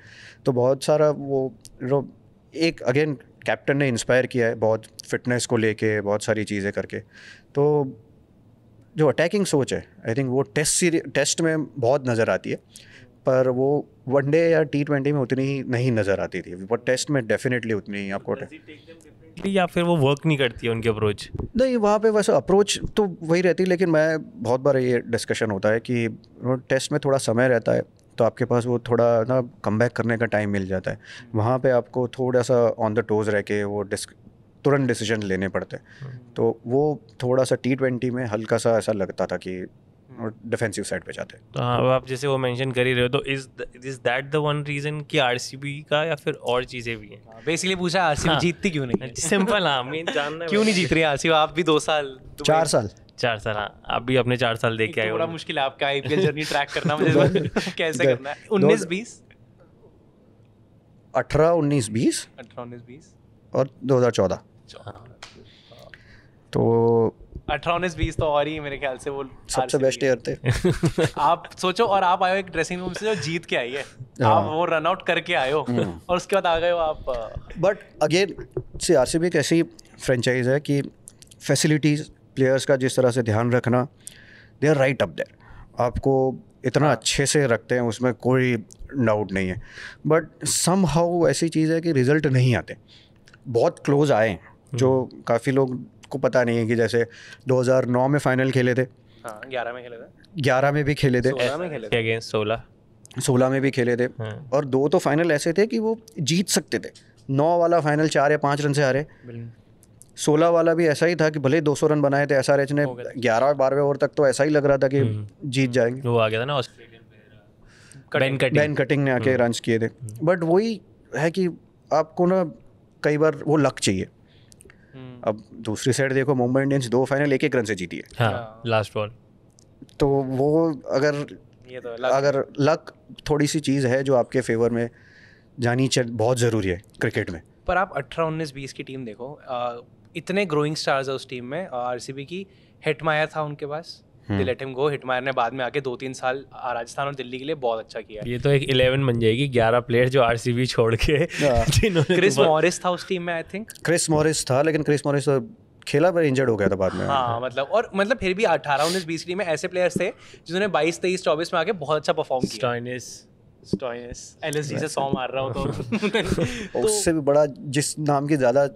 तो बहुत सारा वो एक अगेन कैप्टन ने इंस्पायर किया है बहुत, फिटनेस को लेके बहुत सारी चीज़ें करके। तो जो अटैकिंग सोच है आई थिंक वो टेस्ट में बहुत नज़र आती है, पर वो वनडे या T20 में उतनी ही नहीं नज़र आती थी। वो टेस्ट में डेफिनेटली उतनी ही आपको या फिर वो वर्क नहीं करती है उनकी अप्रोच? नहीं, वहाँ पे वैसे अप्रोच तो वही रहती है, लेकिन मैं बहुत बार ये डिस्कशन होता है कि टेस्ट में थोड़ा समय रहता है तो आपके पास वो थोड़ा ना कमबैक करने का टाइम मिल जाता है। वहाँ पे आपको थोड़ा सा ऑन द टोज रह के वो तुरंत डिसीजन लेने पड़ते हैं। तो वो थोड़ा सा T20 में हल्का सा ऐसा लगता था कि डिफेंसिव साइड पे जाते हैं। तो हाँ, आप जैसे वो मेंशन कर ही रहे हो, तो is that the one reason कि आरसीबी का, या फिर और चीज़ें भी हैं? बेसिकली पूछा आरसीबी जीतती क्यों नहीं? सिंपल, हाँ, मेन जानना क्यों नहीं जीत रही आरसीबी? आप भी 2 साल 4 साल 4 साल, हाँ, आप भी अपने 4 साल देख के आए हो। बड़ा मुश्किल है आपका आईपीएल जर्नी ट्रैक करना, मुझे कैसे करना है? 19-20 18, 19, 20 18, 19, 20 और 2014। तो 18, 19, 20 तो और ही मेरे ख्याल से वो सबसे RCB बेस्ट ईयर थे। आप सोचो, और आप आए हो एक ड्रेसिंग रूम से जो जीत के आई है, आप वो रन आउट करके आए हो और उसके बाद आ गए हो आप। बट अगेन से आरसीबी एक ऐसी फ्रेंचाइज है कि फैसिलिटीज़, प्लेयर्स का जिस तरह से ध्यान रखना, they are right up there. आपको इतना अच्छे से रखते हैं, उसमें कोई डाउट नहीं है। बट सम हाउ ऐसी चीज़ है कि रिजल्ट नहीं आते। बहुत क्लोज आए जो काफ़ी लोग को पता नहीं है कि जैसे 2009 में फाइनल खेले थे, 11 में खेले थे, 11 में भी खेले थे, 16 में खेले थे, अगेंस्ट 16 में भी खेले थे, और 2 तो फाइनल ऐसे थे कि वो जीत सकते थे। 9 वाला फाइनल 4 या 5 रन से हारे। 16 वाला भी ऐसा ही था कि भले 200 रन बनाए थे SRH ने, 11 और 12वें ओवर तक तो ऐसा ही लग रहा था कि जीत जाएंगे। वो आ गया था ना ऑस्ट्रेलियन बैन कटिंग ने आके रन किए थे। बट वही है कि आपको ना कई बार वो लक चाहिए। अब दूसरी साइड देखो, मुंबई इंडियंस 2 फाइनल 1-1 रन से जीती है। हाँ, लास्ट बॉल। तो वो अगर ये तो लक थोड़ी सी चीज़ है जो आपके फेवर में जानी बहुत ज़रूरी है क्रिकेट में। पर आप 18, 19, 20 की टीम देखो, इतने ग्रोइंग स्टार्स है उस टीम में। आरसीबी की हिटमायर था उनके पास, दे लेट हिम गो। हिटमायर ने बाद में आके 2-3 साल राजस्थान और दिल्ली के लिए बहुत अच्छा किया। ये तो एक 11 बन जाएगी, 11 प्लेयर जो आरसीबी छोड़ के जिन्होंने क्रिस मॉरिस था उस टीम में, आई थिंक क्रिस मॉरिस था, लेकिन क्रिस मॉरिस तो खेला पर इंजर्ड हो गया था बाद में। हाँ, मतलब फिर भी 18, 19, 20 की टीम में ऐसे प्लेयर्स थे जिन्होंने 22, 23, 24 में आके बहुत अच्छा परफॉर्म किया। स्टॉइनिस LSG से 100 मार रहा हो तो उससे भी बड़ा जिस नाम की ज़्यादा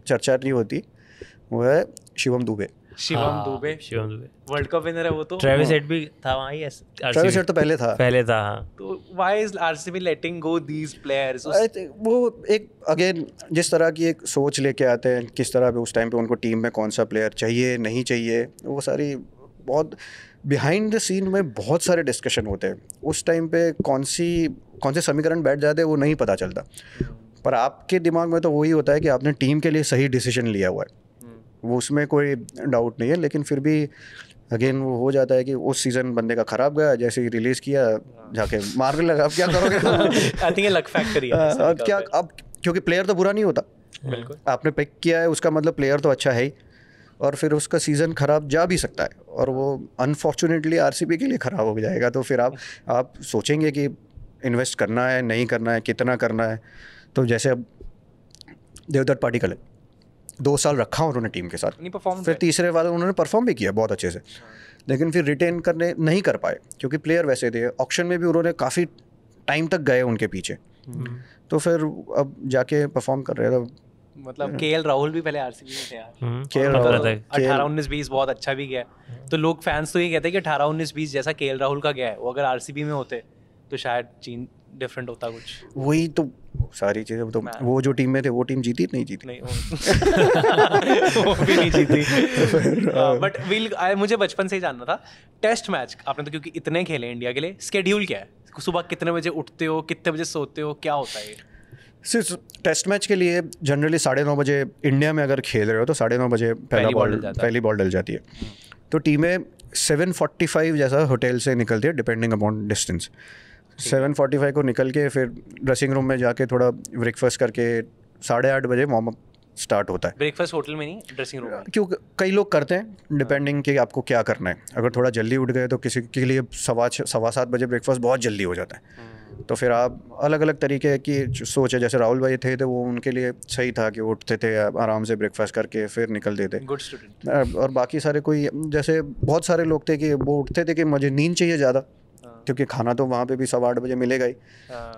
चर्चा नहीं होती वो है Shivam Dubey. Shivam Dubey world cup winner है वो तो। ट्रेविस हेड भी था वहाँ ही। ट्रेविस हेड तो पहले था हाँ। तो why is RCB letting go these players? वो एक अगेन जिस तरह की एक सोच लेके आते हैं, किस तरह पे उस टाइम पे उनको टीम में कौन सा प्लेयर चाहिए नहीं चाहिए, वो सारी बहुत बिहाइंड द सीन में बहुत सारे डिस्कशन होते हैं। उस टाइम पे कौन से समीकरण बैठ जाते हैं वो नहीं पता चलता, पर आपके दिमाग में तो वही होता है कि आपने टीम के लिए सही डिसीजन लिया हुआ है, वो उसमें कोई डाउट नहीं है। लेकिन फिर भी अगेन वो हो जाता है कि उस सीज़न बंदे का ख़राब गया, जैसे ही रिलीज़ किया जाके मारने लगा। अब क्या करोगे? आई थिंक ये लक फैक्टर है। क्या अब, क्योंकि प्लेयर तो बुरा नहीं होता, बिल्कुल आपने पिक किया है उसका मतलब प्लेयर तो अच्छा है ही, और फिर उसका सीज़न ख़राब जा भी सकता है, और वो अनफॉर्चुनेटली आरसीबी के लिए ख़राब हो जाएगा। तो फिर आप सोचेंगे कि इन्वेस्ट करना है नहीं करना है, कितना करना है। तो जैसे अब देवदत्त पाटिकल 2 साल रखा उन्होंने टीम के साथ, फिर तीसरे वाले उन्होंने परफॉर्म भी किया बहुत अच्छे से, लेकिन फिर रिटेन करने नहीं कर पाए क्योंकि प्लेयर वैसे थे। ऑक्शन में भी उन्होंने काफ़ी टाइम तक गए उनके पीछे, तो फिर अब जाके परफॉर्म कर रहे थे। मतलब केएल राहुल भी पहले आरसीबी में थे यार। केएल राहुल 18, 19, 20 बहुत अच्छा भी गया, तो लोग फैंस तो ये कहते हैं कि 18, 19, 20 जैसा केएल राहुल का गया है, वो अगर आरसीबी में होते तो शायद चीन डिफरेंट होता कुछ। वही तो सारी चीज़ें, तो वो जो टीम में थे वो टीम जीती नहीं जीती नहीं वो भी नहीं जीती। बट मुझे बचपन से ही जानना था, टेस्ट मैच आपने तो क्योंकि इतने खेले इंडिया के लिए, स्केड्यूल क्या है? सुबह कितने बजे उठते हो, कितने बजे सोते हो, क्या होता है? सिर्फ टेस्ट मैच के लिए जनरली 9:30 बजे इंडिया में अगर खेल रहे हो तो 9:30 बजे पहली बॉल डल जाती है। तो टीमें 7:45 जैसा होटल से निकलती है, डिपेंडिंग अपॉन डिस्टेंस। 7:45 को निकल के फिर ड्रेसिंग रूम में जाके थोड़ा ब्रेकफास्ट करके 8:30 बजे वार्म अप स्टार्ट होता है। ब्रेकफास्ट होटल में नहीं, ड्रेसिंग रूम में? क्यों, कई लोग करते हैं डिपेंडिंग कि आपको क्या करना है। अगर थोड़ा जल्दी उठ गए तो किसी के लिए 7:15 बजे ब्रेकफास्ट बहुत जल्दी हो जाता है। तो फिर आप अलग अलग तरीके की सोच है, जैसे राहुल भाई थे तो वो उनके लिए सही था कि उठते थे आराम से ब्रेकफास्ट करके फिर निकलते थे। Good student. और बाकी सारे कोई जैसे बहुत सारे लोग थे कि वो उठते थे कि मुझे नींद चाहिए ज़्यादा, क्योंकि खाना तो वहाँ पे भी 8:15 बजे मिलेगा ही।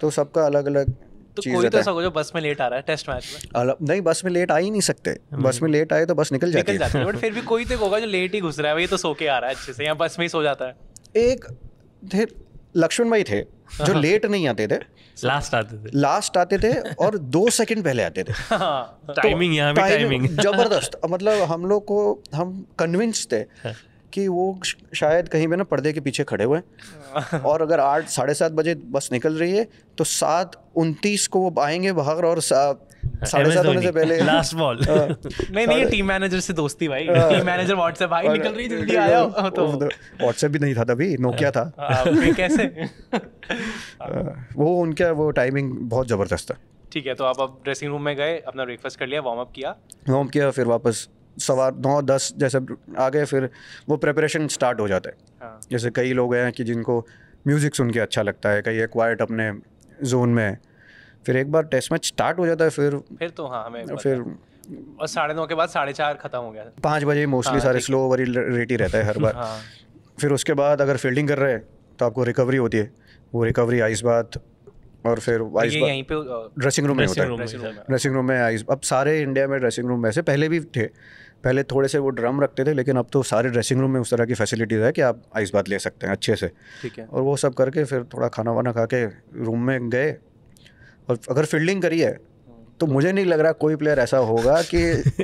तो सबका अलग अलग तो कोई तो ऐसा हो जो बस में लेट आ रहा है टेस्ट मैच में? नहीं, बस में लेट आ ही नहीं सकते। बस में लेट आए तो बस निकल जाती है। बट फिर भी कोई तो होगा जो लेट ही घुस रहा है, ये तो सो के आ रहा है अच्छे से, या बस में ही सो जाता है। एक थे लक्ष्मण भाई थे जो लेट नहीं आते थे, लास्ट आते थे और 2 सेकंड पहले आते थे। टाइमिंग यहाँ भी टाइमिंग जबरदस्त। मतलब हम लोग को, हम कन्विंस थे कि वो शायद कहीं पे ना पर्दे के पीछे खड़े हुए हैं, और अगर 8-7:30 बजे बस निकल रही है तो 7:29 को वो आएंगे बाहर, और 7:30 होने से पहले लास्ट बॉल। नहीं टीम मैनेजर से दोस्ती भाई, टीम मैनेजर व्हाट्सएप भाई निकल रही जल्दी आ जाओ। तो व्हाट्सएप भी नहीं था तभी, नोकिया था। कैसे वो उनका वो टाइमिंग बहुत ज़बरदस्त था। ठीक है, तो आप अब ड्रेसिंग रूम में गए, अपना ब्रेकफास्ट कर लिया, वार्म अप किया, होम किया, फिर वापस 9:15 जैसे आ गए, फिर वो प्रिपरेशन स्टार्ट हो जाता है। हाँ जैसे कई लोग हैं कि जिनको म्यूज़िक सुन के अच्छा लगता है, कई क्वाइट अपने जोन में है। फिर एक बार टेस्ट मैच स्टार्ट हो जाता है, फिर तो हाँ हमें पता फिर है। और 9:30 के बाद 4:30 खत्म हो गया। 5 बजे मोस्टली सारे स्लो ओवर ही रेट ही रहता है हर बार। हाँ फिर उसके बाद अगर फील्डिंग कर रहे हैं तो आपको रिकवरी होती है, वो रिकवरी आइस बाथ, और फिर आइस ये बाथ यहीं पे ड्रेसिंग रूम में होता है। ड्रेसिंग रूम में आइस, अब सारे इंडिया में ड्रेसिंग रूम वैसे पहले भी थे, पहले थोड़े से वो ड्रम रखते थे, लेकिन अब तो सारे ड्रेसिंग रूम में उस तरह की फैसिलिटीज़ है कि आप आइस बाथ ले सकते हैं अच्छे से। ठीक है। और वो सब करके फिर थोड़ा खाना वाना खा के रूम में गए, और अगर फील्डिंग करी है तो मुझे नहीं लग रहा कोई प्लेयर ऐसा होगा कि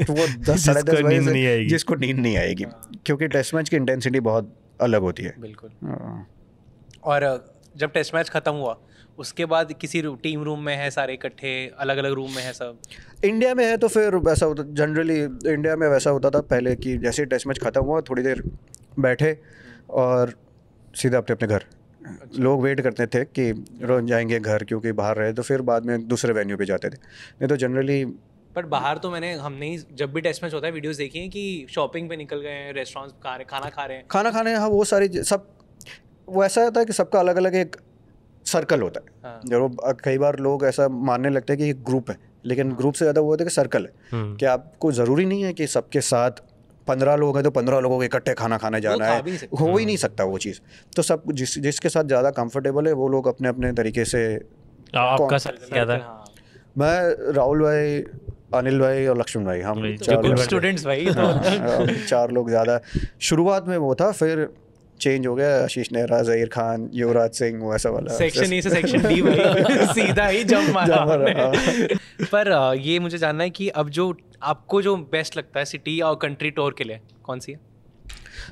वो 10 साढ़े 10 बजे से जिसको नींद नहीं आएगी, क्योंकि टेस्ट मैच की इंटेंसिटी बहुत अलग होती है। बिल्कुल। हाँ। और जब टेस्ट मैच खत्म हुआ उसके बाद किसी टीम रूम में है सारे इकट्ठे, अलग अलग रूम में है सब? इंडिया में है तो फिर वैसा होता, जनरली इंडिया में वैसा होता था पहले कि जैसे टेस्ट मैच ख़त्म हुआ थोड़ी देर बैठे और सीधा अपने अपने घर। लोग वेट करते थे कि रोज जाएंगे घर क्योंकि बाहर रहे, तो फिर बाद में दूसरे वेन्यू पे जाते थे। नहीं तो जनरली पर बाहर तो हमने ही जब भी टेस्ट मैच होता है वीडियोस देखी हैं कि शॉपिंग पे निकल गए हैं, रेस्टोरेंट्स खाना खा रहे हैं। खाना खाने, हाँ वो सारी सब वो ऐसा होता है कि सबका अलग अलग एक सर्कल होता है। हाँ। जब कई बार लोग ऐसा मानने लगते हैं कि एक ग्रुप है, लेकिन ग्रुप से ज़्यादा वो होता है कि सर्कल है, कि आपको ज़रूरी नहीं है कि सबके साथ 15 लोग हैं तो 15 लोगों को इकट्ठे खाना खाने जाना है, हो ही नहीं सकता वो चीज़। तो सब जिसके साथ ज़्यादा कंफर्टेबल है वो लोग अपने अपने तरीके से। आपका सर्कल क्या था? हाँ। मैं, राहुल भाई, अनिल भाई और लक्ष्मण भाई, हम स्टूडेंट्स भाई तो। हम 4 लोग ज़्यादा। शुरुआत में वो था, फिर चेंज हो गया, आशीष नेहरा, जहीर खान, युवराज सिंह, वैसा वाला सेक्शन ए से सेक्शन डी भाई सीधा ही जंप मारा आपने। पर ये मुझे जानना है कि अब जो आपको जो बेस्ट लगता है सिटी और कंट्री टूर के लिए कौन सी है?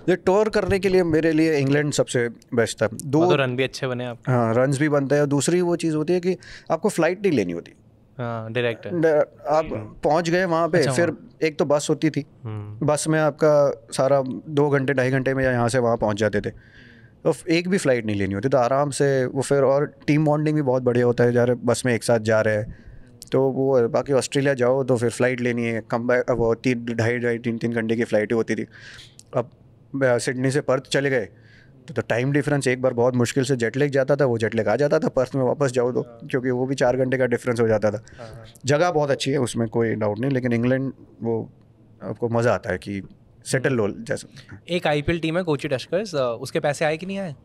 ये टूर करने के लिए मेरे लिए इंग्लैंड सबसे बेस्ट था। तो रन भी अच्छे बने आप। हाँ, रन्स भी बनते हैं। दूसरी वो चीज़ होती है कि आपको फ्लाइट नहीं लेनी होती। हाँ, डायरेक्ट आप पहुंच गए वहाँ पे। फिर एक तो बस होती थी, बस में आपका सारा 2 घंटे 2.5 घंटे में यहाँ से वहाँ पहुँच जाते थे। तो एक भी फ़्लाइट नहीं लेनी होती, तो आराम से वो फिर, और टीम बॉन्डिंग भी बहुत बढ़िया होता है। जा रहे बस में एक साथ जा रहे हैं तो वो। बाकी ऑस्ट्रेलिया जाओ तो फिर फ़्लाइट लेनी है, कम बैक वो 2.5-3 घंटे की फ़्लाइटें होती थी। अब सिडनी से पर्थ चले गए तो टाइम डिफरेंस, एक बार बहुत मुश्किल से जेट लेग जाता था, वो जेट लेग आ जाता था पर्थ में वापस जाओ तो, क्योंकि वो भी 4 घंटे का डिफरेंस हो जाता था। जगह बहुत अच्छी है, उसमें कोई डाउट नहीं, लेकिन इंग्लैंड वो आपको मज़ा आता है कि सेटल लो जैसा। एक IPL टीम है कोची टस्कर्स, उसके पैसे आए कि नहीं आए?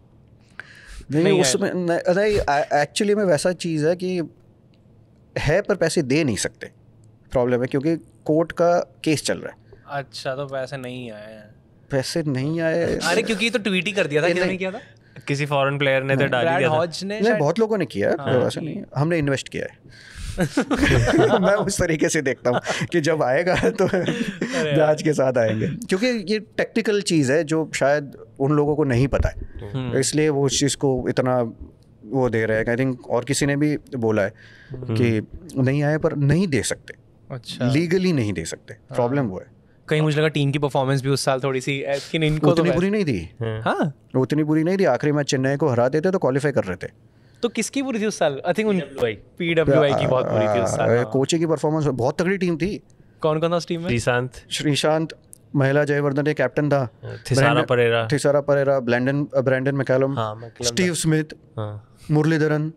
नहीं उसमें नहीं, एक्चुअली में वैसा चीज़ है कि है पर पैसे दे नहीं सकते, प्रॉब्लम है, क्योंकि कोर्ट का केस चल रहा है। अच्छा, तो पैसे नहीं आए हैं? पैसे नहीं आए, अरे क्योंकि तो ट्वीट ही कर दिया था, किसने किया था? किसी फॉरेन प्लेयर ने तो डाल दिया था। नहीं, बहुत लोगों ने किया है, वैसा नहीं है, हमने इन्वेस्ट किया है। मैं उस तरीके से देखता हूँ कि जब आएगा तो ब्याज के साथ आएंगे, क्योंकि ये टेक्निकल चीज़ है जो शायद उन लोगों को नहीं पता है, इसलिए वो उस चीज़ को इतना वो दे रहे हैं। आई थिंक और किसी ने भी बोला है कि नहीं आए पर नहीं दे सकते। अच्छा, लीगली नहीं दे सकते, प्रॉब्लम वो है। कहीं मुझे लगा टीम की परफॉर्मेंस भी उस साल थोड़ी सी, लेकिन इनको उतनी बुरी नहीं थी। हाँ, उतनी बुरी नहीं थी। आखिरी मैच चेन्नई को हरा देते तो क्वालिफाई कर रहे थे। तो किसकी बुरी थी उस साल? आई थिंक PWI की बहुत बुरी थी उस साल। कोची की परफॉर्मेंस बहुत तगड़ी टीम थी। कौन कौन था उस टीम में? श्रीशांत, महिला जयवर्धन एक कैप्टन था, Thisara Perera, Brendon McCullum, Steve Smith, Muralidaran,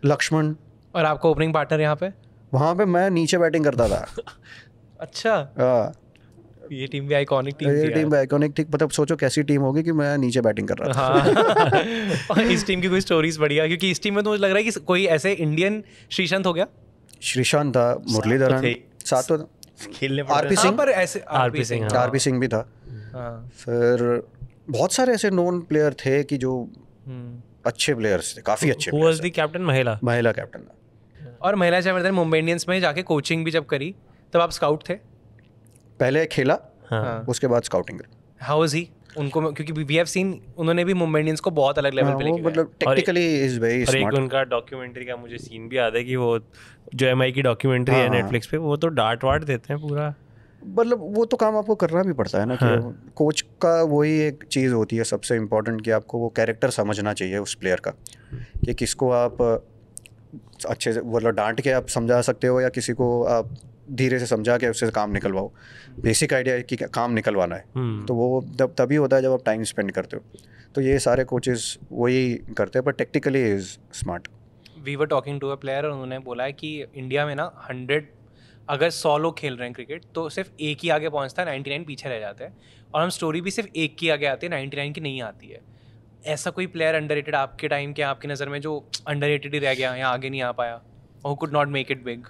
Laxman. और आपका ओपनिंग पार्टनर यहाँ पे? वहाँ पे मैं नीचे बैटिंग करता था। अच्छा, ये टीम भी आइकॉनिक टीम थी। ये टीम भी आइकॉनिक थी, मतलब सोचो कैसी टीम होगी कि मैं नीचे बैटिंग कर रहा था। हाँ। और इस टीम की कोई स्टोरीज बढ़िया, क्योंकि इस टीम में तो मुझे लग रहा है कि कोई ऐसे इंडियन श्रीशांत हो गया, श्रीशांत था, मुरलीधरन साथ तो खेलने आरपी सिंह, पर ऐसे आरपी सिंह भी था। फिर बहुत सारे ऐसे नोन प्लेयर थे कि जो अच्छे प्लेयर्स थे, काफी अच्छे। Who was the captain? महिला कैप्टन था। और महिला जयवर्धन मुंबई इंडियंस में जाके कोचिंग भी जब करी तब आप स्काउट थे? पहले खेला, हाँ। उसके बाद स्काउटिंग। How was he? उनको क्योंकि वी हैव सीन उन्होंने भी मुंबई इंडियंस को बहुत अलग लेवल पे लेके गए। मतलब टेक्निकली इज वेरी स्मार्ट। एक उनका डॉक्यूमेंट्री का मुझे सीन भी याद है कि वो जो MI की डॉक्यूमेंट्री है नेटफ्लिक्स पे, वो तो डांट वाट देते हैं पूरा। मतलब वो तो काम आपको करना भी पड़ता है ना, कि कोच का वही एक चीज़ होती है सबसे इम्पोर्टेंट, कि आपको वो कैरेक्टर समझना चाहिए उस प्लेयर का, कि किसको आप अच्छे से मतलब डांट के आप समझा सकते हो, या किसी को आप धीरे से समझा के उससे काम निकलवाओ। बेसिक आइडिया है कि काम निकलवाना है, तो वो तभी होता है जब आप टाइम स्पेंड करते हो। तो ये सारे कोचेस वही करते हैं, पर technically is smart. We were talking to a player और उन्होंने बोला है कि इंडिया में ना 100 अगर 100 लोग खेल रहे हैं क्रिकेट तो सिर्फ एक ही आगे पहुंचता है, 99 पीछे रह जाते हैं। और हम स्टोरी भी सिर्फ एक की आगे आती है, 99 की नहीं आती है। ऐसा कोई प्लेयर अंडररेटेड आपके टाइम के, आपकी नज़र में, जो अंडररेटेड ही रह गया या आगे नहीं आ पाया, who could not make it big?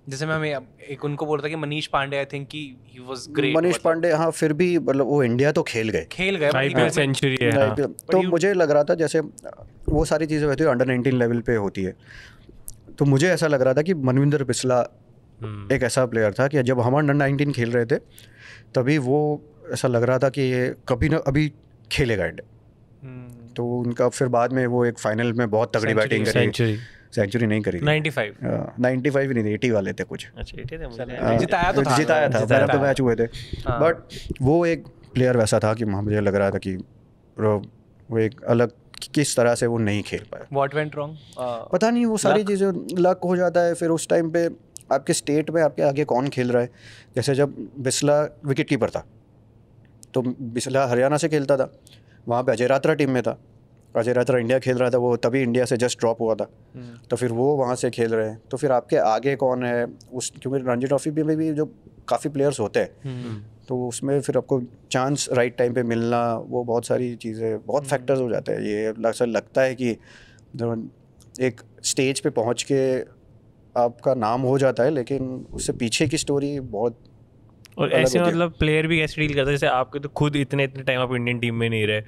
जैसे मैं हमें एक उनको बोल रहा था कि मनीष पांडे, आई थिंक कि he was great. Manish Pandey, हाँ, फिर भी मतलब वो इंडिया तो खेल गए IPL सेंचुरी है। हाँ। तो मुझे लग रहा था जैसे वो सारी चीज़ें होती है अंडर 19 लेवल पे होती है, तो मुझे ऐसा लग रहा था कि मनविंदर बिस्ला एक ऐसा प्लेयर था कि जब हम अंडर 19 खेल रहे थे तभी वो ऐसा लग रहा था कि ये कभी ना अभी खेलेगा इंडिया। तो उनका फिर बाद में वो एक फाइनल में बहुत तगड़ी बैटिंग करी, सेंचुरी नहीं करी, 95 ही नहीं, 80 वाले थे कुछ। अच्छा, 80 थे। जिताया था, मैन ऑफ द मैच हुए थे। बट वो एक प्लेयर वैसा था कि मुझे लग रहा था कि वो एक अलग, किस तरह से वो नहीं खेल पाया। What went wrong? पता नहीं, वो सारी चीज़ें लक हो जाता है। फिर उस टाइम पे आपके स्टेट में आपके आगे कौन खेल रहा है, जैसे जब बिस्ला विकेट कीपर था तो बिस्ला हरियाणा से खेलता था, वहाँ पे अजय रात्रा टीम में था, अजय रात्रा इंडिया खेल रहा था, वो तभी इंडिया से जस्ट ड्रॉप हुआ था, तो फिर वो वहाँ से खेल रहे हैं, तो फिर आपके आगे कौन है उस, क्योंकि रणजी ट्रॉफी में भी जो काफ़ी प्लेयर्स होते हैं तो उसमें फिर आपको चांस राइट टाइम पे मिलना, वो बहुत सारी चीज़ें, बहुत फैक्टर्स हो जाते हैं। ये लगता है कि एक स्टेज पे पहुँच के आपका नाम हो जाता है, लेकिन उससे पीछे की स्टोरी बहुत। और ऐसे मतलब प्लेयर भी कैसे डील करते हैं, जैसे आपके तो खुद इतने टाइम आप इंडियन टीम में नहीं रहे,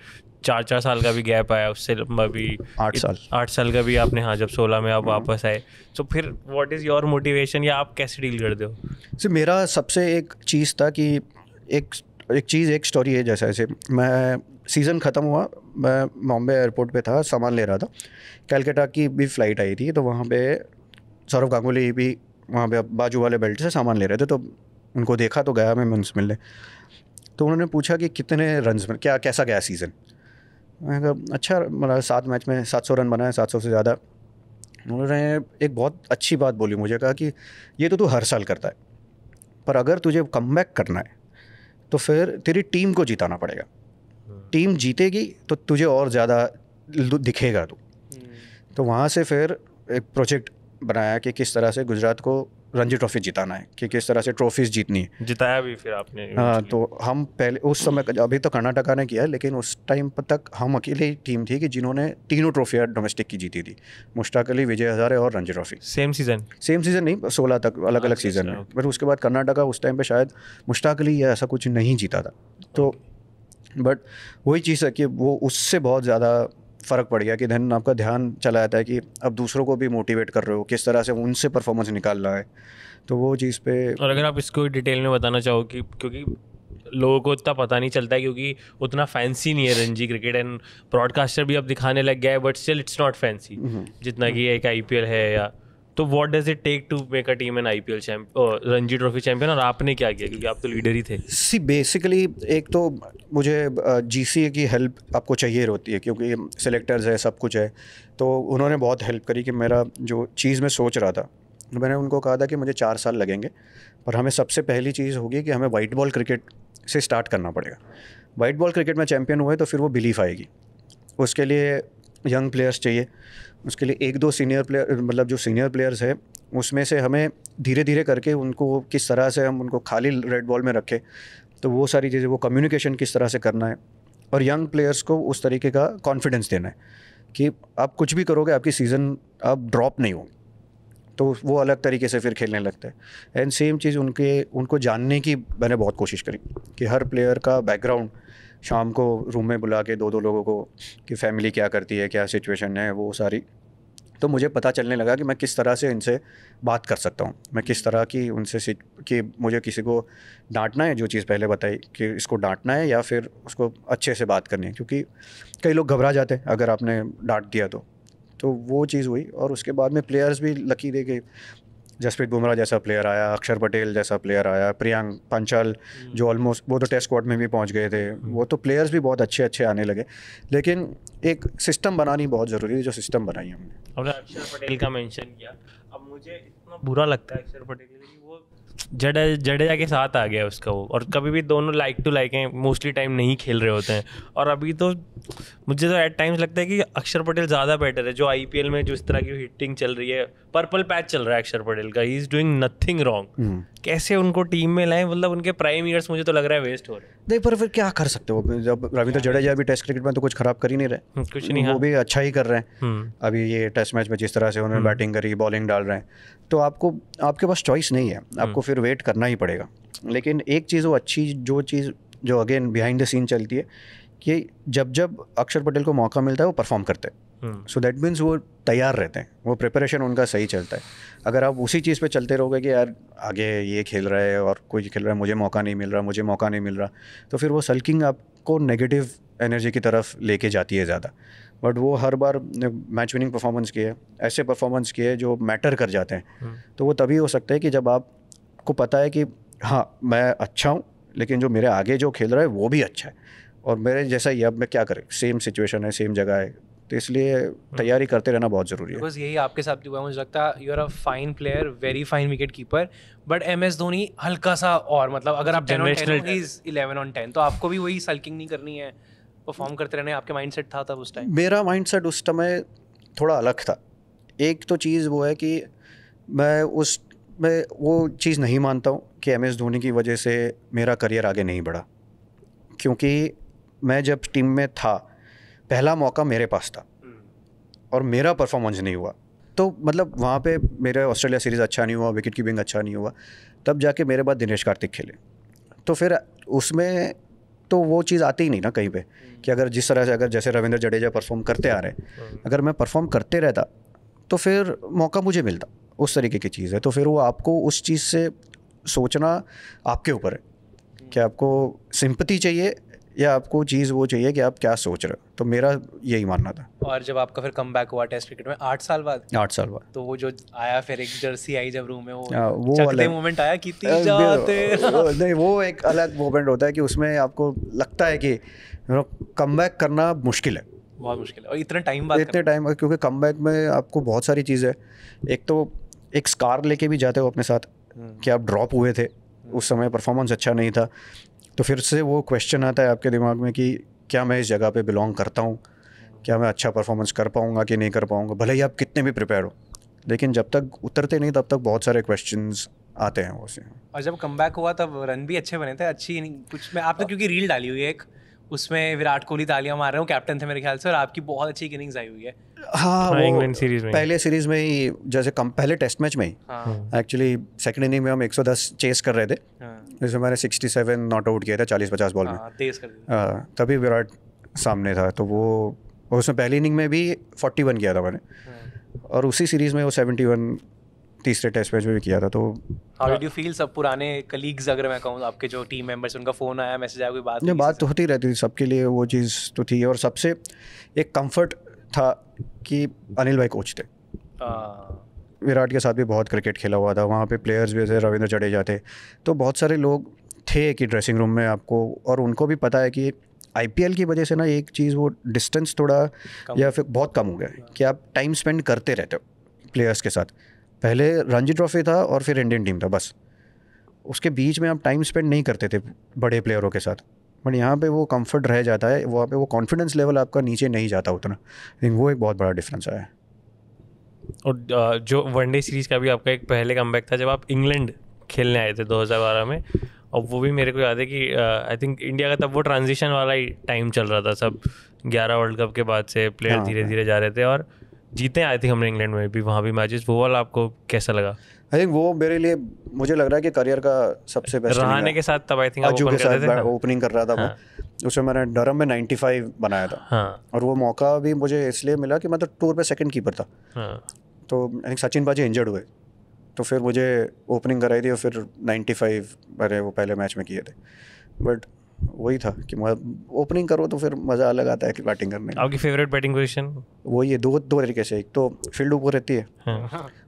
4 साल का भी गैप आया, उससे अभी 8 साल का भी आपने, हाँ, जब 16 में आप वापस आए, तो फिर व्हाट इज़ योर मोटिवेशन, या आप कैसे डील करते हो? सर मेरा सबसे एक चीज़ था कि एक स्टोरी है, जैसे मैं सीज़न ख़त्म हुआ, मैं बॉम्बे एयरपोर्ट पे था, सामान ले रहा था, कलकत्ता की भी फ़्लाइट आई थी, तो वहाँ पे सौरव गांगुली भी वहाँ पे बाजू वाले बेल्ट से सामान ले रहे थे, तो उनको देखा तो गया मैं उनसे मिलने। तो उन्होंने पूछा कि कितने रन्स में, कैसा गया सीज़न। मैं कहा अच्छा, मतलब 7 मैच में 700 रन बनाए, 700 से ज़्यादा। उन्होंने एक बहुत अच्छी बात बोली मुझे, कहा कि ये तो तू हर साल करता है, पर अगर तुझे कमबैक करना है तो फिर तेरी टीम को जिताना पड़ेगा, टीम जीतेगी तो तुझे और ज़्यादा दिखेगा तू। तो वहाँ से फिर एक प्रोजेक्ट बनाया कि किस तरह से गुजरात को रणजी ट्रॉफी जिताना है, कि किस तरह से ट्रॉफीज़ जीतनी है। जिताया भी फिर आपने? हाँ, तो हम पहले उस समय, अभी तो कर्नाटका ने किया है, लेकिन उस टाइम तक हम अकेले टीम थी कि जिन्होंने 3 ट्रॉफियाँ डोमेस्टिक की जीती थी, मुश्ताक अली, विजय हज़ारे और रणजी ट्रॉफी। सेम सीज़न नहीं, 16 तक अलग अलग सीज़न में। बट उसके बाद कर्नाटका उस टाइम पे शायद मुश्ताक अली या ऐसा कुछ नहीं जीता था। तो बट वही चीज़ है कि वो उससे बहुत ज़्यादा फ़र्क पड़ गया कि धन आपका ध्यान चला जाता है कि अब दूसरों को भी मोटिवेट कर रहे हो, किस तरह से उनसे परफॉर्मेंस निकालना है, तो वो चीज़ पे। और अगर आप इसको डिटेल में बताना चाहो कि, क्योंकि लोगों को इतना पता नहीं चलता है, क्योंकि उतना फैंसी नहीं है रणजी क्रिकेट, एंड ब्रॉडकास्टर भी अब दिखाने लग गया है, but still it's not fancy जितना कि एक IPL है। या तो what does it take to make a team an IPL champion, Ranji trophy champion, और आपने क्या किया, क्योंकि आप तो लीडर ही थे? सी बेसिकली एक तो मुझे GCA की हेल्प आपको चाहिए होती है, क्योंकि सिलेक्टर्स है, सब कुछ है, तो उन्होंने बहुत हेल्प करी कि मेरा जो चीज़ मैं सोच रहा था, मैंने उनको कहा था कि मुझे 4 साल लगेंगे, पर हमें सबसे पहली चीज़ होगी कि हमें वाइट बॉल क्रिकेट से स्टार्ट करना पड़ेगा। वाइट बॉल क्रिकेट में चैम्पियन हुए तो फिर वो बिलीफ आएगी, उसके लिए यंग प्लेयर्स चाहिए, उसके लिए 1-2 सीनियर प्लेयर, मतलब जो सीनियर प्लेयर्स है उसमें से हमें धीरे धीरे करके उनको किस तरह से हम उनको खाली रेड बॉल में रखें, तो वो सारी चीज़ें, वो कम्युनिकेशन किस तरह से करना है, और यंग प्लेयर्स को उस तरीके का कॉन्फिडेंस देना है कि आप कुछ भी करोगे आपकी सीज़न आप ड्रॉप नहीं होंगे, तो वो अलग तरीके से फिर खेलने लगता है। एंड सेम चीज़ उनको जानने की मैंने बहुत कोशिश करी कि हर प्लेयर का बैकग्राउंड, शाम को रूम में बुला के 2-2 लोगों को कि फैमिली क्या करती है, क्या सिचुएशन है, वो सारी, तो मुझे पता चलने लगा कि मैं किस तरह से इनसे बात कर सकता हूँ, मैं किस तरह की उनसे कि मुझे किसी को डांटना है, जो चीज़ पहले बताई कि इसको डांटना है या फिर उसको अच्छे से बात करनी है, क्योंकि कई लोग घबरा जाते हैं अगर आपने डांट दिया तो वो चीज़ हुई। और उसके बाद में प्लेयर्स भी लकी थे कि जसप्रीत बुमराह जैसा प्लेयर आया, अक्षर पटेल जैसा प्लेयर आया, प्रियांक पंचाल जो ऑलमोस्ट वो तो टेस्ट स्क्वाड में भी पहुंच गए थे, वो तो प्लेयर्स भी बहुत अच्छे अच्छे आने लगे। लेकिन एक सिस्टम बनानी बहुत ज़रूरी है, जो सिस्टम बनाई हमने। हमने अक्षर पटेल का मेंशन किया, अब मुझे इतना बुरा लगता है अक्षर पटेल के लिए कि वो जडेजा के साथ आ गया उसका वो, और कभी भी दोनों लाइक टू लाइक हैं, मोस्टली टाइम नहीं खेल रहे होते हैं। और अभी तो मुझे तो एट टाइम्स लगता है कि अक्षर पटेल ज़्यादा बेटर है। जो आईपीएल में जो इस तरह की हिटिंग चल रही है, पर्पल पैच चल रहा है अक्षर पटेल का, he is doing nothing wrong. कैसे उनको टीम में लाएं, मतलब उनके प्राइम ईयर्स मुझे तो लग रहा है वेस्ट हो रहे हैं। नहीं, पर फिर क्या कर सकते हो, जब रविंद्र जडेजा भी टेस्ट क्रिकेट में तो कुछ खराब कर ही नहीं रहे, कुछ नहीं, वो भी अच्छा ही कर रहे हैं। अभी ये टेस्ट मैच में जिस तरह से उन्होंने बैटिंग करी, बॉलिंग डाल रहे हैं, तो आपको आपके पास चॉइस नहीं है, आपको फिर वेट करना ही पड़ेगा। लेकिन एक चीज़ वो अच्छी चीज़ जो अगेन बिहाइंड द सीन चलती है कि जब अक्षर पटेल को मौका मिलता है वो परफॉर्म करते हैं। सो दैट मीन्स वो तैयार रहते हैं, वो प्रिपरेशन उनका सही चलता है। अगर आप उसी चीज़ पे चलते रहोगे कि यार आगे ये खेल रहा है और कोई खेल रहा है, मुझे मौका नहीं मिल रहा, तो फिर वो सल्किंग आपको नेगेटिव एनर्जी की तरफ लेके जाती है ज़्यादा। बट वो हर बार मैच विनिंग परफॉर्मेंस किए, ऐसे परफॉर्मेंस किए जो मैटर कर जाते हैं, तो वो तभी हो सकता है कि जब आपको पता है कि हाँ मैं अच्छा हूँ, लेकिन जो मेरे आगे जो खेल रहा है वो भी अच्छा है, और मेरे जैसा ही अब मैं क्या करें, सेम सिचुएशन है, सेम जगह है, तो इसलिए तैयारी करते रहना बहुत ज़रूरी है। बिकॉज यही आपके साथ भी हुआ, मुझे लगता है you are a fine player, very fine wicket keeper, but MS Dhoni हल्का सा, और मतलब अगर आप 10 on 10 इज 11 on 10, तो आपको भी वही सल्किंग नहीं करनी है, परफॉर्म करते रहने। आपके माइंडसेट था तब उस टाइम? मेरा माइंडसेट उस समय थोड़ा अलग था। एक तो चीज़ वो है कि मैं वो चीज़ नहीं मानता हूँ कि MS धोनी की वजह से मेरा करियर आगे नहीं बढ़ा, क्योंकि मैं जब टीम में था पहला मौका मेरे पास था और मेरा परफॉर्मेंस नहीं हुआ, तो मतलब वहाँ पे मेरा ऑस्ट्रेलिया सीरीज़ अच्छा नहीं हुआ, विकेट कीपिंग अच्छा नहीं हुआ, तब जाके मेरे बाद दिनेश कार्तिक खेले, तो फिर उसमें तो वो चीज़ आती ही नहीं ना कहीं पे कि अगर जिस तरह से अगर जैसे रविंद्र जडेजा परफॉर्म करते आ रहे हैं, अगर मैं परफॉर्म करते रहता तो फिर मौका मुझे मिलता, उस तरीके की चीज़ है। तो फिर वो आपको उस चीज़ से सोचना आपके ऊपर है कि आपको सिंपैथी चाहिए या आपको चीज़ वो चाहिए कि आप क्या सोच रहे हो, तो मेरा यही मानना था। और जब आपका फिर कम बैक हुआ टेस्ट क्रिकेट में 8 साल बाद, 8 साल बाद, तो वो जो आया फिर एक जर्सी आई जब रूम में, वो चकते मोमेंट आया, कितनी जाते नहीं, वो एक अलग मोमेंट होता है कि उसमें आपको लगता है कि कम बैक करना मुश्किल है, बहुत मुश्किल है, और इतने टाइम बाद, क्योंकि कम बैक में आपको बहुत सारी चीज़ें, एक तो एक स्कार लेके भी जाते हो अपने साथ कि आप ड्रॉप हुए थे, उस समय परफॉर्मेंस अच्छा नहीं था, तो फिर से वो क्वेश्चन आता है आपके दिमाग में कि क्या मैं इस जगह पे बिलोंग करता हूँ, क्या मैं अच्छा परफॉर्मेंस कर पाऊँगा कि नहीं कर पाऊँगा, भले ही आप कितने भी प्रिपेयर हो, लेकिन जब तक उतरते नहीं तब तक बहुत सारे क्वेश्चंस आते हैं उसे। और जब कमबैक हुआ तब रन भी अच्छे बने थे, अच्छी नहीं कुछ में आपने, क्योंकि रील डाली हुई है एक, उसमें विराट कोहली तालियां मार रहे हो, कैप्टन थे मेरे ख्याल से, और आपकी बहुत अच्छी इनिंग्स आई हुई है। हाँ, वो इंग्लैंड सीरीज में, पहले सीरीज़ में ही, जैसे पहले टेस्ट मैच में ही एक्चुअली सेकंड इनिंग में हम 110 चेस कर रहे थे, जैसे मैंने 67 नॉट आउट किया था 40-50 बॉल में, तेज कर दिया, तभी विराट सामने था, तो वो उसमें पहली इनिंग में भी 41 किया था मैंने, और उसी सीरीज़ में वो 71 तीसरे टेस्ट मैच में भी किया था। तो हाउ डिड यू फील? सब पुराने कलीग्स, अगर मैं कहूँ आपके जो टीम मेंबर्स, उनका फ़ोन आया, मैसेज आया, कोई बात तो होती रहती थी सबके लिए, वो चीज़ तो थी, और सबसे एक कंफर्ट था कि अनिल भाई कोच थे, विराट के साथ भी बहुत क्रिकेट खेला हुआ था, वहाँ पे प्लेयर्स भी जैसे रविंद्र जडेजा थे, तो बहुत सारे लोग थे कि ड्रेसिंग रूम में आपको, और उनको भी पता है कि IPL की वजह से ना एक चीज़, वो डिस्टेंस थोड़ा या फिर बहुत कम हो गया है कि आप टाइम स्पेंड करते रहते हो प्लेयर्स के साथ। पहले रणजी ट्रॉफी था और फिर इंडियन टीम था, बस उसके बीच में आप टाइम स्पेंड नहीं करते थे बड़े प्लेयरों के साथ, बट यहाँ पे वो कंफर्ट रह जाता है, वहाँ पे वो कॉन्फिडेंस लेवल आपका नीचे नहीं जाता उतना। लेकिन वो एक बहुत बड़ा डिफरेंस आया है। और जो वनडे सीरीज़ का भी आपका एक पहले कमबैक था जब आप इंग्लैंड खेलने आए थे 2012 में, और वो भी मेरे को याद है कि आई थिंक इंडिया का तब वो ट्रांजिशन वाला ही टाइम चल रहा था, सब 11 वर्ल्ड कप के बाद से प्लेयर धीरे धीरे जा रहे थे, और जीते आए थे हमने इंग्लैंड में भी वहाँ भी मैचेस, वो वाला आपको कैसा लगा? आई थिंक वो मेरे लिए, मुझे लग रहा है कि करियर का सबसे बेस्ट रहाणे के साथ तब आई थिंक अजू के साथ ओपनिंग कर रहा था वो, उसमें मैंने डरम में 95 बनाया था, और वो मौका भी मुझे इसलिए मिला कि मैं तो टूर पे सेकंड कीपर था, तो आई थिंक सचिन पाजी इंजर्ड हुए, तो फिर मुझे ओपनिंग कराई थी, और फिर 95 मैंने वो पहले मैच में किए थे। बट वही था कि ओपनिंग करो तो फिर मज़ा अलग आता है कि बैटिंग करने में। आपकी फेवरेट बैटिंग पोजीशन? वही है, दो तरीके से, एक तो फील्ड ऊपर रहती है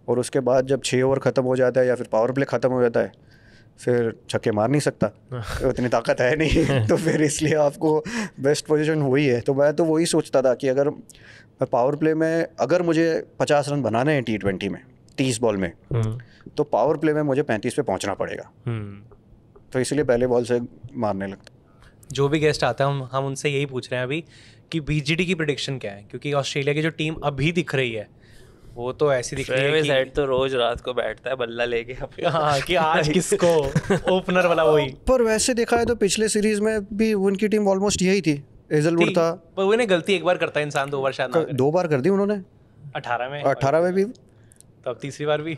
और उसके बाद जब 6 ओवर ख़त्म हो जाता है या फिर पावर प्ले ख़त्म हो जाता है फिर छक्के मार नहीं सकता, उतनी ताकत है नहीं तो फिर इसलिए आपको बेस्ट पोजीशन वही है। तो मैं तो वही सोचता था कि अगर पावर प्ले में अगर मुझे 50 रन बनाने हैं T20 में 30 बॉल में, तो पावर प्ले में मुझे 35 पे पहुंचना पड़ेगा, तो इसलिए पहले बॉल से मारने लगता। जो भी गेस्ट आता है हम उनसे यही पूछ रहे हैं अभी कि BGT की प्रेडिक्शन क्या है, क्योंकि ऑस्ट्रेलिया की जो टीम अभी दिख रही है वो तो ऐसी दिख रही है कि तो रोज रात को बैठता है बल्ला लेके हाँ कि आज किसको ओपनर वाला वही। पर वैसे देखा है तो पिछले सीरीज में भी उनकी टीम ऑलमोस्ट यही थी, हेजलवुड था। पर वो गलती एक बार करता है इंसान, 2 बार शायद ना करे। 2 बार कर दी उन्होंने 18 में भी, तो अब तीसरी बार भी।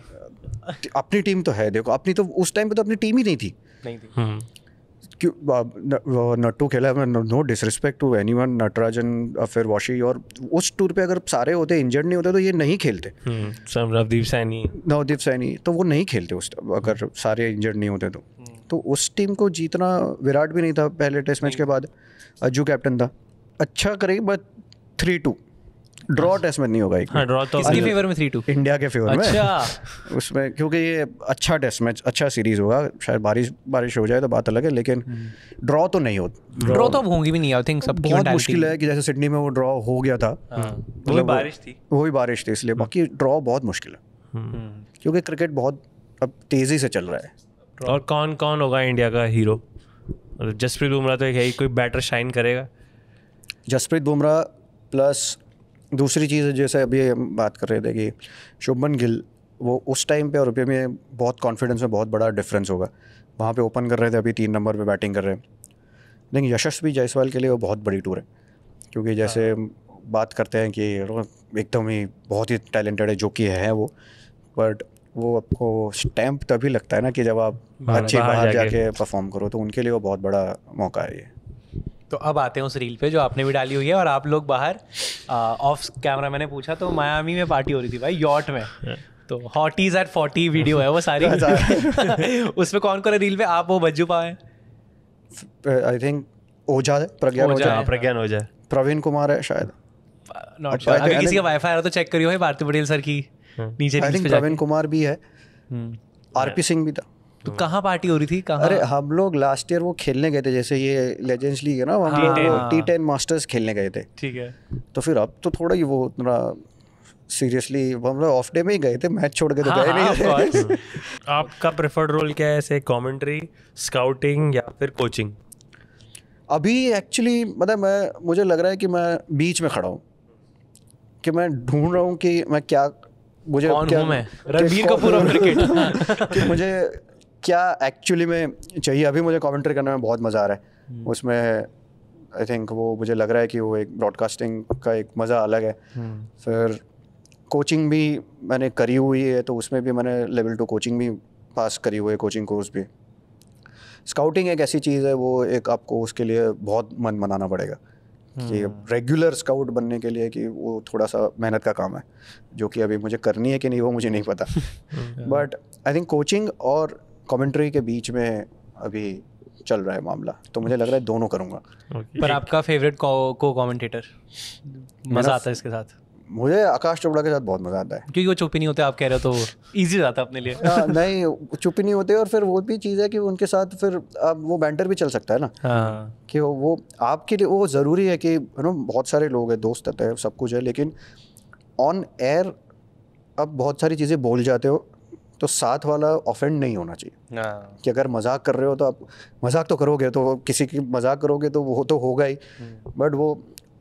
अपनी टीम तो है, देखो अपनी तो उस टाइम पे तो अपनी टीम ही नहीं थी। क्यों नट्टू खेला, no disrespect to anyone, Natarajan फिर वॉशी, और उस टूर पे अगर सारे होते इंजर्ड नहीं होते तो ये नहीं खेलते। नवदीप सैनी तो वो नहीं खेलते उस, अगर सारे इंजर्ड नहीं होते तो उस टीम को जीतना, विराट भी नहीं था पहले टेस्ट मैच के बाद, अज्जू कैप्टन था, अच्छा करेगी बट 3-2 ड्रॉ टेस्ट में नहीं होगा एक। हाँ, ड्रॉ तो किसके फेवर में 3-2? इंडिया के फेवर में। अच्छा उसमें क्योंकि ये अच्छा टेस्ट मैच, अच्छा सीरीज होगा, शायद बारिश हो जाए तो बात अलग है, लेकिन ड्रॉ तो नहीं होता। ड्रॉ तो अब होंगी भी नहीं, आई थिंक सबकी बहुत मुश्किल है कि जैसे सिडनी में वो ड्रॉ हो गया था, वही बारिश थी इसलिए, बाकी ड्रॉ बहुत मुश्किल है क्योंकि क्रिकेट बहुत अब तेजी से चल रहा है। और कौन कौन होगा इंडिया का हीरो? जसप्रीत बुमराह तो एक है ही, कोई बैटर शाइन करेगा? जसप्रीत बुमराह प्लस दूसरी चीज़ है, जैसे अभी हम बात कर रहे थे कि शुभमन गिल, वो उस टाइम पे और अभी में बहुत कॉन्फिडेंस में बहुत बड़ा डिफरेंस होगा। वहाँ पे ओपन कर रहे थे, अभी 3 नंबर पे बैटिंग कर रहे हैं। लेकिन यशस्वी जायसवाल के लिए वो बहुत बड़ी टूर है, क्योंकि जैसे बात करते हैं कि एकदम ही बहुत ही टैलेंटेड है, जो कि है वो, बट वो आपको स्टैम्प तभी लगता है ना कि जब आप अच्छे बाहर जाके परफॉर्म करो, तो उनके लिए वो बहुत बड़ा मौका है ये। तो अब आते हैं उस रील पे जो आपने भी डाली हुई है, और आप लोग बाहर ऑफ कैमरा मैंने पूछा तो मायामी में पार्टी हो रही थी भाई, यॉट में, तो हॉटीज एट 40 वीडियो है वो सारी उसमें कौन कौन है रील पे? आप वो बज्जू पाए, आई थिंक ओझा है, प्रज्ञान ओझा, प्रवीण कुमार है शायद, नॉट श्योर। अगर किसी का वाईफाई आ रहा तो चेक करियो भाई, भारती पटेल सर की नीचे आई थिंक प्रवीण कुमार भी है, आरपी सिंह भी था। तो कहाँ पार्टी हो रही थी, कहाँ? अरे हम लोग लास्ट ईयर वो खेलने गए थे, जैसे ये लेजेंड्स लीग है ना, हम लोग T10 मास्टर्स खेलने गए थे। ठीक है, तो फिर अब तो थोड़ा ही वो थोड़ा सीरियसली हम लोग ऑफ डे में ही गए थे, मैच छोड़ के तो गए नहीं थे। आपका प्रेफर्ड रोल क्या है, ऐसे कमेंट्री, स्काउटिंग या फिर कोचिंग? अभी एक्चुअली मतलब मुझे लग रहा है कि मैं बीच में खड़ा हूँ, कि मैं ढूंढ रहा हूँ कि मैं क्या, मुझे कौन हूँ मैं, रणबीर कपूर ऑफ क्रिकेट कि मुझे क्या एक्चुअली में चाहिए। अभी मुझे कमेंट्री करने में बहुत मज़ा आ रहा है, उसमें आई थिंक वो मुझे लग रहा है कि वो एक ब्रॉडकास्टिंग का एक मज़ा अलग है। फिर कोचिंग भी मैंने करी हुई है, तो उसमें भी मैंने लेवल 2 कोचिंग भी पास करी हुई है, कोचिंग कोर्स भी। स्काउटिंग एक ऐसी चीज़ है, वो एक आपको उसके लिए बहुत मन बनाना पड़ेगा कि रेगुलर स्काउट बनने के लिए, कि वो थोड़ा सा मेहनत का काम है, जो कि अभी मुझे करनी है कि नहीं वो मुझे नहीं पता। बट आई थिंक कोचिंग और कमेंट्री के बीच में अभी चल रहा है मामला, तो मुझे लग रहा है दोनों करूँगा। पर आपका फेवरेट को कमेंटेटर? मज़ा आता है इसके साथ? मुझे आकाश चोपड़ा के साथ बहुत मज़ा आता है, क्योंकि वो चुप ही नहीं होते, आप कह रहे हो, तो ईजी जाता है अपने लिए। नहीं चुप ही नहीं होते, और फिर वो भी चीज़ है कि उनके साथ फिर अब वो बैंटर भी चल सकता है ना। कि वो आपके लिए वो ज़रूरी है कि बहुत सारे लोग हैं, दोस्त है, सब कुछ है, लेकिन ऑन एयर अब बहुत सारी चीज़ें बोल जाते हो, तो साथ वाला ऑफेंड नहीं होना चाहिए। कि अगर मजाक कर रहे हो तो आप मजाक तो करोगे, तो किसी की मजाक करोगे तो वो तो होगा ही, बट वो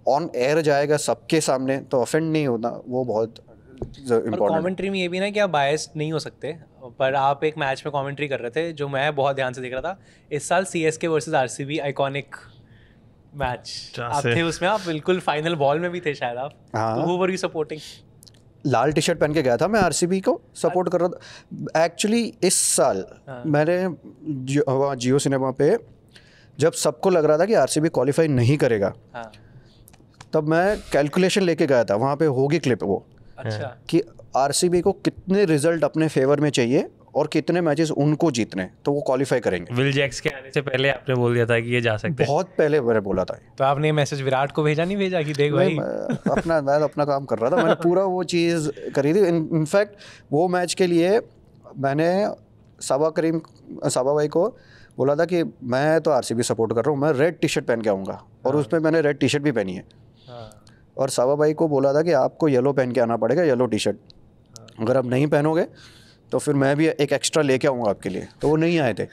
ऑन एयर जाएगा सबके सामने तो ऑफेंड नहीं होना, वो बहुत इम्पोर्टेंट। कमेंट्री में ये भी ना कि आप बायस्ड नहीं हो सकते, पर आप एक मैच में कमेंट्री कर रहे थे जो मैं बहुत ध्यान से देख रहा था, इस साल CSK versus RCB iconic match, आप थे उसमें, आप बिल्कुल फाइनल बॉल में भी थे शायद आप, तो who were you supporting? Lal T shirt पहन के गया था मैं, RCB को सपोर्ट कर रहा था। एक्चुअली इस साल मैंने जियो सिनेमा पे जब सबको लग रहा था कि RCB क्वालिफाई नहीं करेगा, तब मैं कैलकुलेशन लेके गया था, वहाँ पे होगी क्लिप वो, अच्छा, कि RCB को कितने रिजल्ट अपने फेवर में चाहिए और कितने मैचेस उनको जीतने तो वो क्वालिफाई करेंगे। विल जैक्स के आने से पहले आपने बोल दिया था कि ये जा सकते हैं। बहुत पहले मैंने बोला था। तो आपने ये मैसेज विराट को भेजा नहीं भेजा कि देख भाई? मैं अपना काम कर रहा था, मैंने पूरा वो चीज़ करी थी। इनफैक्ट वो मैच के लिए मैंने साबा भाई को बोला था कि मैं तो आरसीबी सपोर्ट कर रहा हूँ, मैं रेड टी शर्ट पहन के आऊँगा, और उस पर मैंने रेड टी शर्ट भी पहनी है। और साबा भाई को बोला था कि आपको येलो पहन के आना पड़ेगा, येलो टी शर्ट, अगर आप नहीं पहनोगे तो फिर मैं भी एक एक्स्ट्रा लेके आऊँगा आपके लिए। तो वो नहीं आए थे,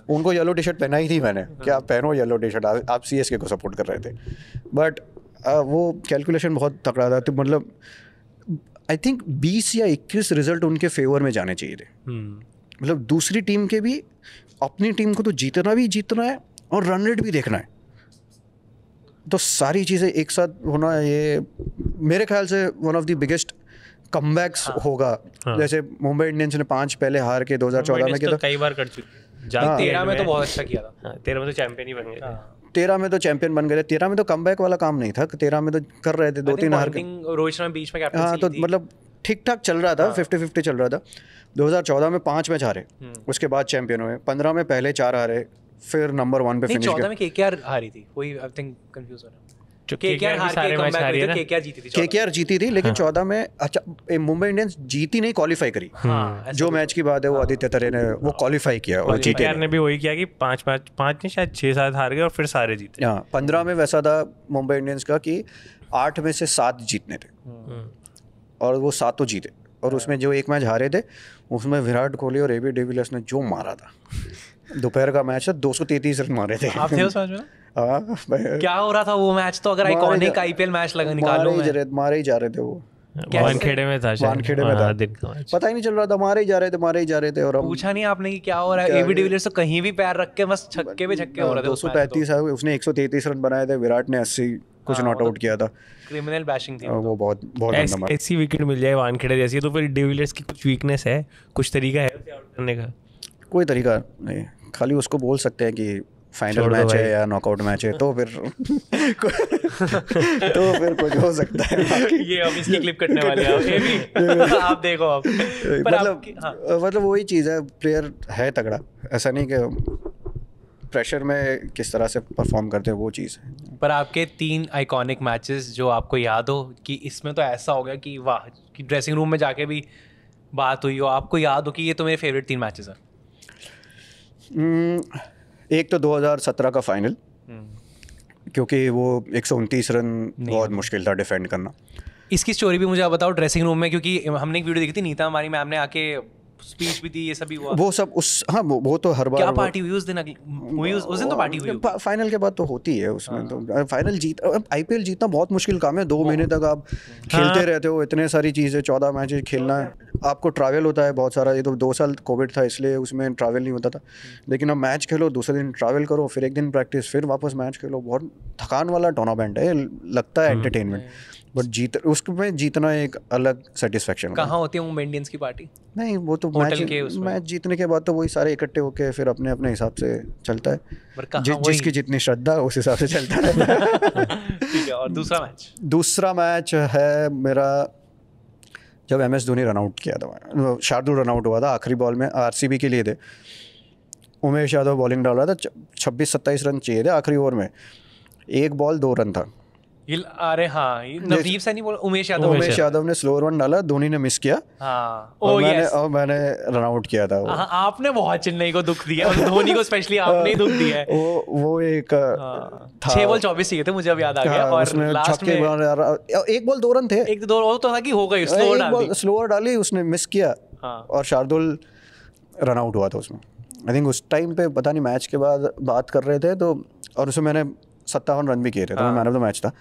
उनको येलो टी शर्ट पहनाई थी मैंने कि आप पहनो येलो टी शर्ट, आप सीएसके को सपोर्ट कर रहे थे। बट वो कैलकुलेशन बहुत तगड़ा था। तो मतलब आई थिंक 20 या 21 रिजल्ट उनके फेवर में जाने चाहिए थे। मतलब दूसरी टीम के भी, अपनी टीम को तो जीतना है और रन रेट भी देखना है। तो सारी चीज़ें एक साथ होना, ये मेरे ख्याल से one of the biggest comebacks होगा। जैसे मुंबई इंडियंस ने 5 पहले हार के 2014 में किया, तो कई बार कर चुकी। 13 में तो बहुत अच्छा किया था। 13 में तो चैंपियन ही बन गए। 13 में तो चैंपियन बन गए। 13 में तो कमबैक वाला काम नहीं था, 13 में तो कर रहे थे 2-3 हार के। रोहित शर्मा बीच में कैप्टन। हाँ, तो मतलब ठीक ठाक चल रहा था, 50-50 चल रहा था। 2014 में 5 मैच हारे, उसके बाद चैंपियन हुए। 15 में पहले 4 हारे, फिर नंबर 1 पे फिनिश किया। 14 में केकेआर हारी थी, वही आई थिंक कंफ्यूज हो रहा है। केकेआर हार के कमबैक हुई थी, केकेआर जीती थी। केकेआर जीती थी, लेकिन 14 में अच्छा मुंबई इंडियंस जीती नहीं, क्वालिफाई करी। जो मैच की बात है वो आदित्य तरे ने वो क्वालिफाई किया और जीते। केकेआर ने भी वही किया कि 5 नहीं शायद 6-7 हार गए और फिर सारे जीते। हाँ, 15 में वैसा था मुंबई इंडियंस का कि 8 में से 7 जीतने थे और वो 7 जीते। और उसमें जो एक मैच हारे थे उसमें विराट कोहली और एबी डिविलियर्स ने जो मारा था, दोपहर का मैच था, 233 रन मारे थे। आप थे उस मैच में? क्या हो रहा था वो मैच? तो अगर आइकॉनिक आईपीएल मैच लगा निकालो, मारे ही जा रहे थे वो। वानखेड़े में था, वानखेड़े में था, दिन का मैच। पता ही नहीं चल रहा था, मारे ही जा रहे थे। और पूछा नहीं आपने कि क्या हो रहा है? एबी डिविलियर्स तो कहीं भी पैर रख के बस छक्के पे छक्के हो रहे थे। 235 है, उसने 133 रन बनाए थे, विराट ने 80 कुछ नॉट आउट किया था। क्रिमिनल बैशिंग थी वो बहुत ऐसी विकेट मिल जाए वानखेड़े जैसी, तो फिर डिविलियर्स की कुछ वीकनेस है, कुछ तरीका है उसे आउट करने का? कोई तरीका नहीं, खाली उसको बोल सकते हैं कि फाइनल मैच है या नॉकआउट मैच है, तो फिर कुछ हो सकता है। ये अब इसकी क्लिप कटने वाली है, आप देखो अब। मतलब वही चीज़ है, प्लेयर है तगड़ा, ऐसा नहीं कि प्रेशर में किस तरह से परफॉर्म करते हैं, वो चीज़ है। पर आपके 3 आइकॉनिक मैचेस जो आपको याद हो कि इसमें तो ऐसा हो गया कि वाह, कि ड्रेसिंग रूम में जाके भी बात हुई हो, आपको याद हो कि ये तो मेरे फेवरेट 3 मैचेस हैं? एक तो 2017 का फाइनल, क्योंकि वो 129 रन बहुत मुश्किल था डिफेंड करना। इसकी स्टोरी भी मुझे आप बताओ ड्रेसिंग रूम में, क्योंकि हमने एक वीडियो देखी थी, नीता हमारी मैम ने आके स्पीच भी दी, ये सभी हुआ। वो सब उस, हाँ वो तो हर बार। क्या पार्टी हुई उस दिन? उस दिन तो पार्टी हुई। फाइनल के बाद तो होती है उसमें। तो फाइनल जीत, आईपीएल जीतना बहुत मुश्किल काम है। 2 महीने तक आप खेलते रहते हो, इतने सारी चीज़ें, 14 मैचेस खेलना है, आपको ट्रैवल होता है बहुत सारा। ये तो 2 साल कोविड था इसलिए उसमें ट्रैवल नहीं होता था, लेकिन अब मैच खेलो, दूसरे दिन ट्रैवल करो, फिर एक दिन प्रैक्टिस, फिर वापस मैच खेलो। बहुत थकान वाला टूर्नामेंट है, लगता है एंटरटेनमेंट, बट उसमें जीतना एक अलग सेटिस्फेक्शन। कहाँ होती है मुंबई इंडियंस की पार्टी? नहीं, वो तो मैच जीतने के बाद तो वही सारे इकट्ठे होके फिर अपने अपने हिसाब से चलता है, जिसकी जितनी श्रद्धा उस हिसाब से चलता है। ठीक है। और दूसरा मैच है मेरा जब MS धोनी रन आउट किया था, शार्दुल रन आउट हुआ था आखिरी बॉल में, RCB के लिए थे। उमेश यादव बॉलिंग डाल रहा था, 26-27 रन चाहिए थे आखिरी ओवर में, 1 बॉल 2 रन था। अरे हाँ, नवदीप सैनी बोल, उमेश यादव ने स्लो रन डाला, धोनी ने मिस किया। हाँ, और मैंने रन आउट किया था। आपने बहुत चेन्नई को दुख दिया, धोनी को स्पेशली आपने ही दुख दिया है। वो एक था, 6 बॉल 24 चाहिए थे, मुझे अब याद आ गया। और लास्ट में 1 बॉल 2 रन थे, 1-2 और तो था कि हो गई, स्लोअर डाली, उसने मिस किया और शार्दुल रन आउट हुआ था उसमें। आई थिंक उस टाइम पे पता नहीं मैच के बाद बात कर रहे थे तो, और उसमें मैंने 57 रन भी किए थे, तो मैं मैन ऑफ द मैच था।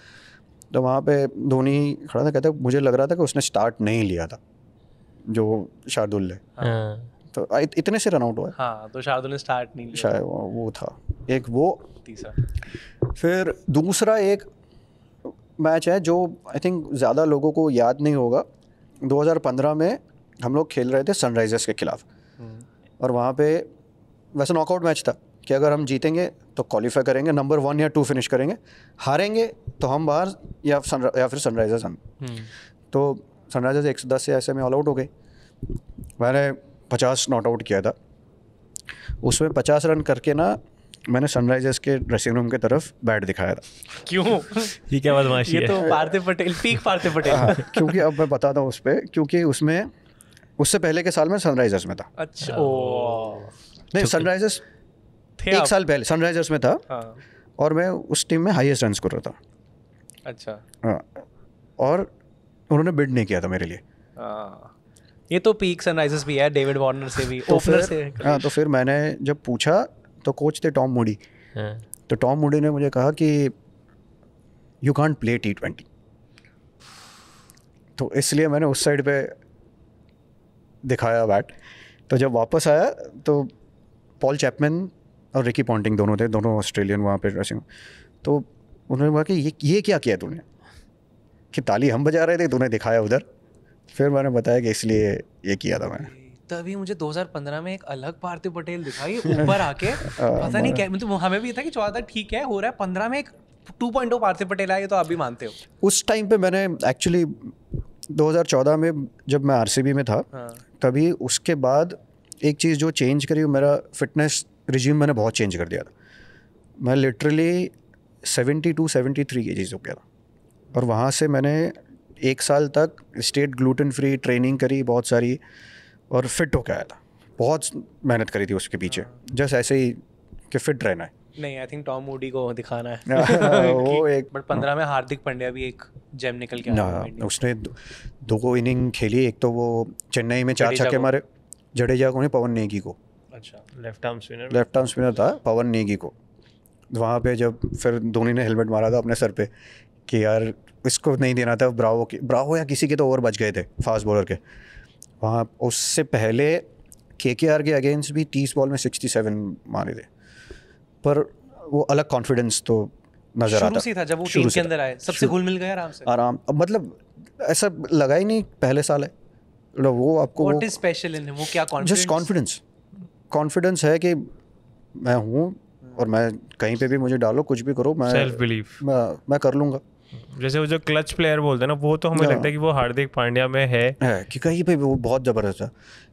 तो वहाँ पे धोनी खड़ा था, कहता मुझे लग रहा था कि उसने स्टार्ट नहीं लिया था जो शार्दुल ने, तो इतने से रन आउट हुआ। हाँ, तो शार्दुल ने स्टार्ट नहीं लिया, शायद वो था एक। वो तीसरा। फिर दूसरा एक मैच है जो आई थिंक ज़्यादा लोगों को याद नहीं होगा। 2015 में हम लोग खेल रहे थे सनराइजर्स के खिलाफ, और वहाँ पे वैसे नॉकआउट मैच था कि अगर हम जीतेंगे तो क्वालिफाई करेंगे, नंबर 1 या 2 फिनिश करेंगे, हारेंगे तो हम बाहर या फिर सनराइजर्स हम। तो सनराइजर्स 110 से ऐसे में ऑल आउट हो गई। मैंने 50 नॉट आउट किया था, उसमें 50 रन करके ना मैंने सनराइजर्स के ड्रेसिंग रूम की तरफ बैट दिखाया था। क्यों? ये क्या बदमाशी ये है? तो पार्थिव पटेल, पीक पार्थिव पटेल। हाँ, क्योंकि अब मैं बताता हूँ उस पर, क्योंकि उसमें उससे पहले के साल में सनराइजर्स में था। अच्छा, ओ नहीं, सनराइजर्स थे एक आप? साल पहले सनराइजर्स में था हाँ, और मैं उस टीम में हाईएस्ट रन स्कोरर था। अच्छा, हाँ, और उन्होंने बिड नहीं किया था मेरे लिए। हाँ, ये तो पीक सनराइजर्स भी है, डेविड वार्नर से भी, तो ओपनर फिर से। हाँ, तो फिर मैंने जब पूछा तो कोच थे टॉम मूडी, हाँ। तो टॉम मूडी ने मुझे कहा कि यू कांट प्ले T20, तो इसलिए मैंने उस साइड पे दिखाया बैट। तो जब वापस आया तो पॉल चैपमैन और रिकी पॉन्टिंग दोनों थे, दोनों ऑस्ट्रेलियन वहाँ पे ड्रेसिंग। तो उन्होंने कहा कि ये क्या किया तूने, कि ताली हम बजा रहे थे, तूने दिखाया उधर। फिर मैंने बताया कि इसलिए ये किया था मैंने। तभी मुझे 2015 में एक अलग पार्थिव पटेल दिखाई ऊपर आके, पता नहीं क्या, मतलब हमें भी था कि 14 ठीक है हो रहा है, 15 में एक 2.0 पार्थिव पटेल आए, तो आप भी मानते हो? उस टाइम पे मैंने एक्चुअली 2014 में जब मैं आरसीबी में था, हाँ, तभी उसके बाद एक चीज़ जो चेंज करी, मेरा फिटनेस रिजीम मैंने बहुत चेंज कर दिया था। मैं लिटरली 72-73 kg हो गया था, और वहाँ से मैंने 1 साल तक स्टेट ग्लूटेन फ्री ट्रेनिंग करी बहुत सारी, और फिट होकर आया था। बहुत मेहनत करी थी उसके पीछे, जस्ट ऐसे ही कि फिट रहना है। नहीं, आई थिंक टॉम मूडी को दिखाना है। वो एक बट 15 में हार्दिक पांड्या भी एक जेम निकल के आया ना, है। उसने 2 इनिंग खेली। एक तो वो चेन्नई में 4 जडेजा छक्के को। मारे, जडेजा को नहीं, पवन नेगी को, अच्छा, left arm spinner. Left arm spinner था पवन नेगी को। वहाँ पे जब फिर धोनी ने हेलमेट मारा था अपने सर पे कि यार इसको नहीं देना था, ब्रावो या किसी के तो ओवर बच गए थे फास्ट बॉलर के वहाँ। उससे पहले केकेआर के अगेंस्ट भी 30 बॉल में 67 मारे थे, पर वो अलग कॉन्फिडेंस तो नज़र आता। शुरू से था जब वो शुरू टीम से के अंदर आए, सबसे घुल मिल गए आराम से। आराम, अब मतलब ऐसा लगा ही नहीं पहले साल है, मतलब वो आपको what is special in him? वो क्या जस्ट कॉन्फिडेंस है कि मैं हूँ और मैं कहीं पे भी मुझे डालो, कुछ भी करो, सेल्फ बिलीफ मैं कर लूँगा। जैसे वो जो क्लच प्लेयर बोलते हैं ना, वो तो हमें लगता है कि वो हार्दिक पांड्या में है कि कहीं पे भी वो बहुत ज़बरदस्त है।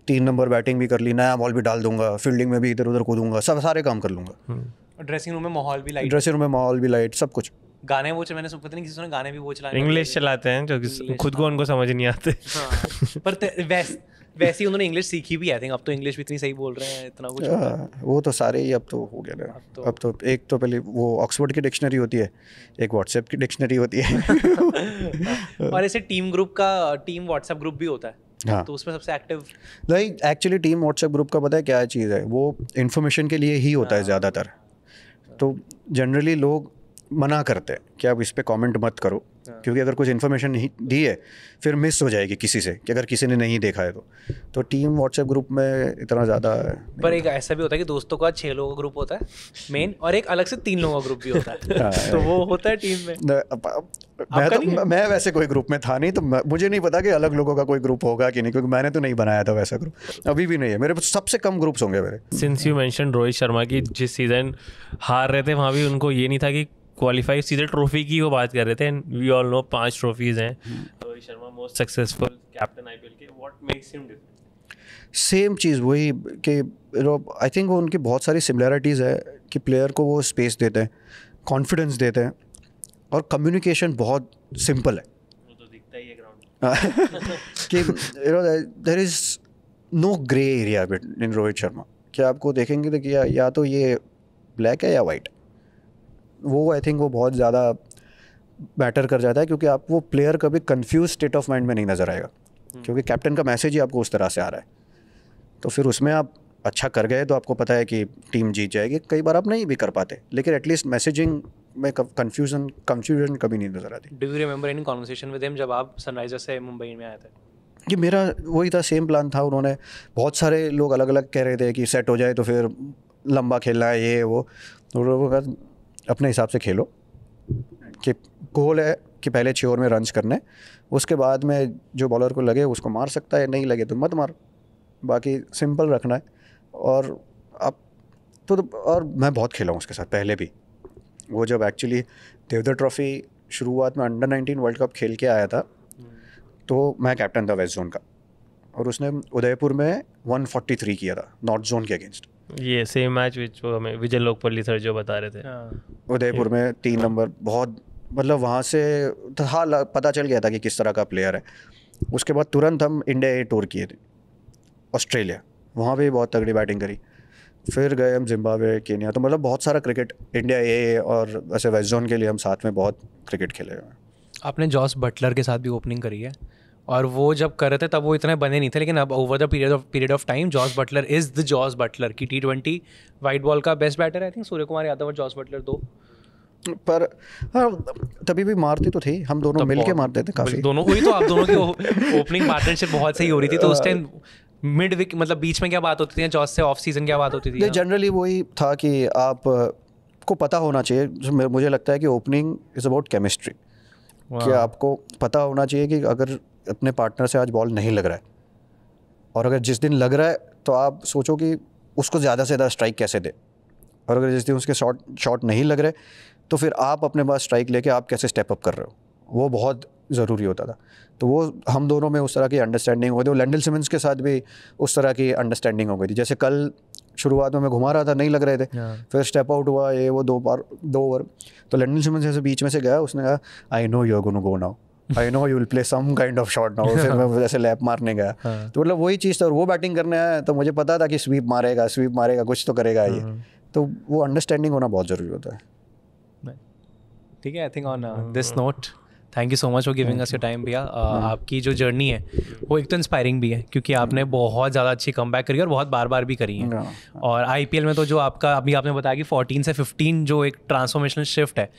3 नंबर बैटिंग भी कर ली, नया बॉल भी डाल दूंगा, फील्डिंग में भी इधर उधर कूदूंगा, सब सारे काम कर लूँगा। ड्रेसिंग रूम में माहौल भी लाइट, ड्रेसिंग रूम में माहौल भी लाइट, सब कुछ। गाने वो मैंने सुना, पता नहीं किसी ने गाने भी वो चलाए, इंग्लिश चलाते हैं जो कि खुद को उनको समझ नहीं आते। हाँ, पर वैसे ही उन्होंने इंग्लिश सीखी भी, आई थिंक। अब तो इंग्लिश भी इतनी सही बोल रहे हैं, इतना कुछ होता है। वो तो सारे ही अब तो हो गया ना। अब तो एक तो पहले वो ऑक्सफोर्ड की डिक्शनरी होती है, एक व्हाट्सएप की डिक्शनरी होती है। और ऐसे टीम व्हाट्सएप ग्रुप भी होता है। हाँ, तो उसमें सबसे एक्टिव नहीं, एक्चुअली टीम व्हाट्सएप ग्रुप का पता है क्या चीज़ है, वो इन्फॉर्मेशन के लिए ही होता है ज़्यादातर। तो जनरली लोग मना करते हैं कि आप इस पे कमेंट मत करो, क्योंकि अगर कुछ इन्फॉर्मेशन नहीं दी है फिर मिस हो जाएगी किसी से, कि अगर किसी ने नहीं देखा है तो टीम व्हाट्सएप ग्रुप में इतना ज़्यादा। पर एक ऐसा भी होता है कि दोस्तों का 6 लोगों का ग्रुप होता है मेन, और एक अलग से 3 लोगों का ग्रुप भी होता है। तो वो होता है टीम में। मैं वैसे कोई ग्रुप में था नहीं, तो मुझे नहीं पता कि अलग लोगों का कोई ग्रुप होगा कि नहीं, क्योंकि मैंने तो नहीं बनाया था वैसा ग्रुप, अभी भी नहीं है। मेरे सबसे कम ग्रुप्स होंगे मेरे। Since you mention Rohit Sharma की, जिस सीजन हार रहे थे वहाँ भी उनको ये नहीं था कि क्वालिफाई, सीधे ट्रॉफी की वो बात कर रहे थे। वी ऑल नो 5 ट्रॉफीज हैं। Rohit Sharma most successful captain IPL के। What makes him different? Same चीज़ वही कि आई थिंक वो उनकी बहुत सारी सिमिलरिटीज़ है कि प्लेयर को वो स्पेस देते हैं, कॉन्फिडेंस देते हैं, और कम्युनिकेशन बहुत सिंपल है। वो तो दिखता ही है ग्राउंड कि there is no grey area in Rohit Sharma, कि आपको देखेंगे तो कि या तो ये ब्लैक है या वाइट। वो आई थिंक वो बहुत ज़्यादा मैटर कर जाता है, क्योंकि आप वो प्लेयर कभी कंफ्यूज स्टेट ऑफ माइंड में नहीं नज़र आएगा, क्योंकि कैप्टन का मैसेज ही आपको उस तरह से आ रहा है। तो फिर उसमें आप अच्छा कर गए तो आपको पता है कि टीम जीत जाएगी। कई बार आप नहीं भी कर पाते, लेकिन एटलीस्ट मैसेजिंग में कन्फ्यूजन कभी नहीं नज़र आती। Do you remember any conversation with him जब आप सनराइजर्स से मुंबई में आए थे? कि मेरा वही था, सेम प्लान था। उन्होंने बहुत सारे लोग अलग अलग कह रहे थे कि सेट हो जाए तो फिर लंबा खेलना है, ये वो। तो लोगों का अपने हिसाब से खेलो, कि गोल है कि पहले 6 ओवर में रन्स करने, उसके बाद में जो बॉलर को लगे उसको मार सकता है, नहीं लगे तो मत मार, बाकी सिंपल रखना है। और अब तो और मैं बहुत खेला हूँ उसके साथ पहले भी। वो जब एक्चुअली देवधर ट्रॉफी शुरुआत में अंडर 19 वर्ल्ड कप खेल के आया था, तो मैं कैप्टन था वेस्ट जोन का, और उसने उदयपुर में 143 किया था नॉर्थ जोन के अगेंस्ट। ये सेम मैच जो हमें विजय लोकपल्ली सर जो बता रहे थे। उदयपुर में 3 नंबर, बहुत मतलब वहाँ से था पता चल गया था कि किस तरह का प्लेयर है। उसके बाद तुरंत हम इंडिया ए टूर किए थे, ऑस्ट्रेलिया, वहाँ भी बहुत तगड़ी बैटिंग करी। फिर गए हम जिम्बाब्वे, केन्या, तो मतलब बहुत सारा क्रिकेट इंडिया ए और वैसे वेस्ट जोन के लिए हम साथ में बहुत क्रिकेट खेले हुए हैं। आपने जॉस बटलर के साथ भी ओपनिंग करी है, और वो जब कर रहे थे तब वो इतने बने नहीं थे, लेकिन अब over the period of time Jos Buttler is the Jos Buttler की T20 वाइट बॉल का बेस्ट बैटर है। I think Suryakumar Yadav और जॉस बटलर दो, पर हाँ, तभी भी मारते तो थे, हम दोनों मिल के मारते थे काफ़ी। दोनों वही तो, आप दोनों की ओपनिंग पार्टनरशिप बहुत सही हो रही थी। तो उस टाइम मिड वीक मतलब बीच में क्या बात होती थी, जॉस से ऑफ सीजन क्या बात होती थी? जनरली वही था कि आप को पता होना चाहिए, मुझे लगता है कि ओपनिंग इज़ अबाउट केमिस्ट्री, कि आपको पता होना चाहिए कि अगर अपने पार्टनर से आज बॉल नहीं लग रहा है, और अगर जिस दिन लग रहा है तो आप सोचो कि उसको ज़्यादा से ज़्यादा स्ट्राइक कैसे दे, और अगर जिस दिन उसके शॉट नहीं लग रहे तो फिर आप अपने पास स्ट्राइक लेके आप कैसे स्टेप अप कर रहे हो, वो बहुत ज़रूरी होता था। तो वो हम दोनों में उस तरह की अंडरस्टैंडिंग हो गई। और लैंडल सिमंस के साथ भी उस तरह की अंडरस्टैंडिंग हो गई थी। जैसे कल शुरुआत में मैं घुमा रहा था, नहीं लग रहे थे, फिर स्टेप आउट हुआ, ये वो 2 ओवर, तो लैंडल सिमंस ऐसे बीच में से गया, उसने कहा I know you are gonna go now, I know you will play some kind of shot now. फिर मैं ऐसे लैप मारने गया, तो मतलब वही चीज़ था। और वो बैटिंग करने आया तो मुझे पता था कि स्वीप मारेगा, कुछ तो करेगा ये। तो वो अंडरस्टैंडिंग होना बहुत ज़रूरी होता है। ठीक है, I think on this note thank you so much for giving us your time भैया। आपकी जो जर्नी है वो एक तो इंस्पायरिंग भी है, क्योंकि आपने बहुत ज़्यादा अच्छी कमबैक करी और बहुत बार भी करी है। और IPL में तो जो आपका अभी आपने बताया कि 14 से 15 जो एक ट्रांसफॉर्मेशनल शिफ्ट है,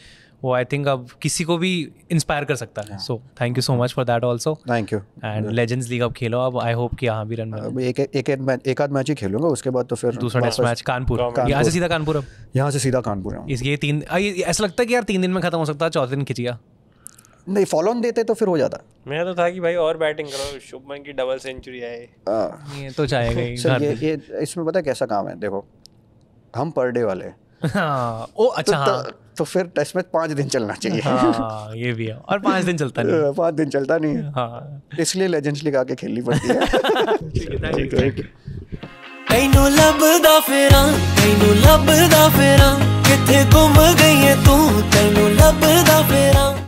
वो आई थिंक अब किसी को भी इंस्पायर कर सकता है। So thank you so much for that also. Thank you. And legends league अब खेलो, अब आई होप कि यहाँ भी रन बने। एक आध मैच ही खेलूंगा, उसके बाद तो फिर दूसरा टेस्ट मैच कानपुर, यहाँ से सीधा कानपुर। अब यहाँ से सीधा कानपुर है। ये 3 ऐसा लगता है कि यार 3 दिन में खत्म हो सकता है, चौथे दिन खिंचिया नहीं, फॉलो ऑन देते तो फिर हो जाता। मैं तो था कि भाई और बैटिंग करो, शुभमन की डबल सेंचुरी आए, ये तो चाहेगा ही। सर ये इसमें पता है कैसा काम है, देखो हम पर डे वाले हाँ, ओ अच्छा, हाँ तो फिर टेस्ट मैच 5 दिन चलना चाहिए। हाँ ये भी है, और 5 दिन चलता नहीं। 5 दिन चलता नहीं है, हाँ इसलिए लेजेंड्स लीग आके खेलनी पड़ती है। Thank you. तैनू लभदा फेरां किथे गुम गई है तू, तैनू लभदा फेरां।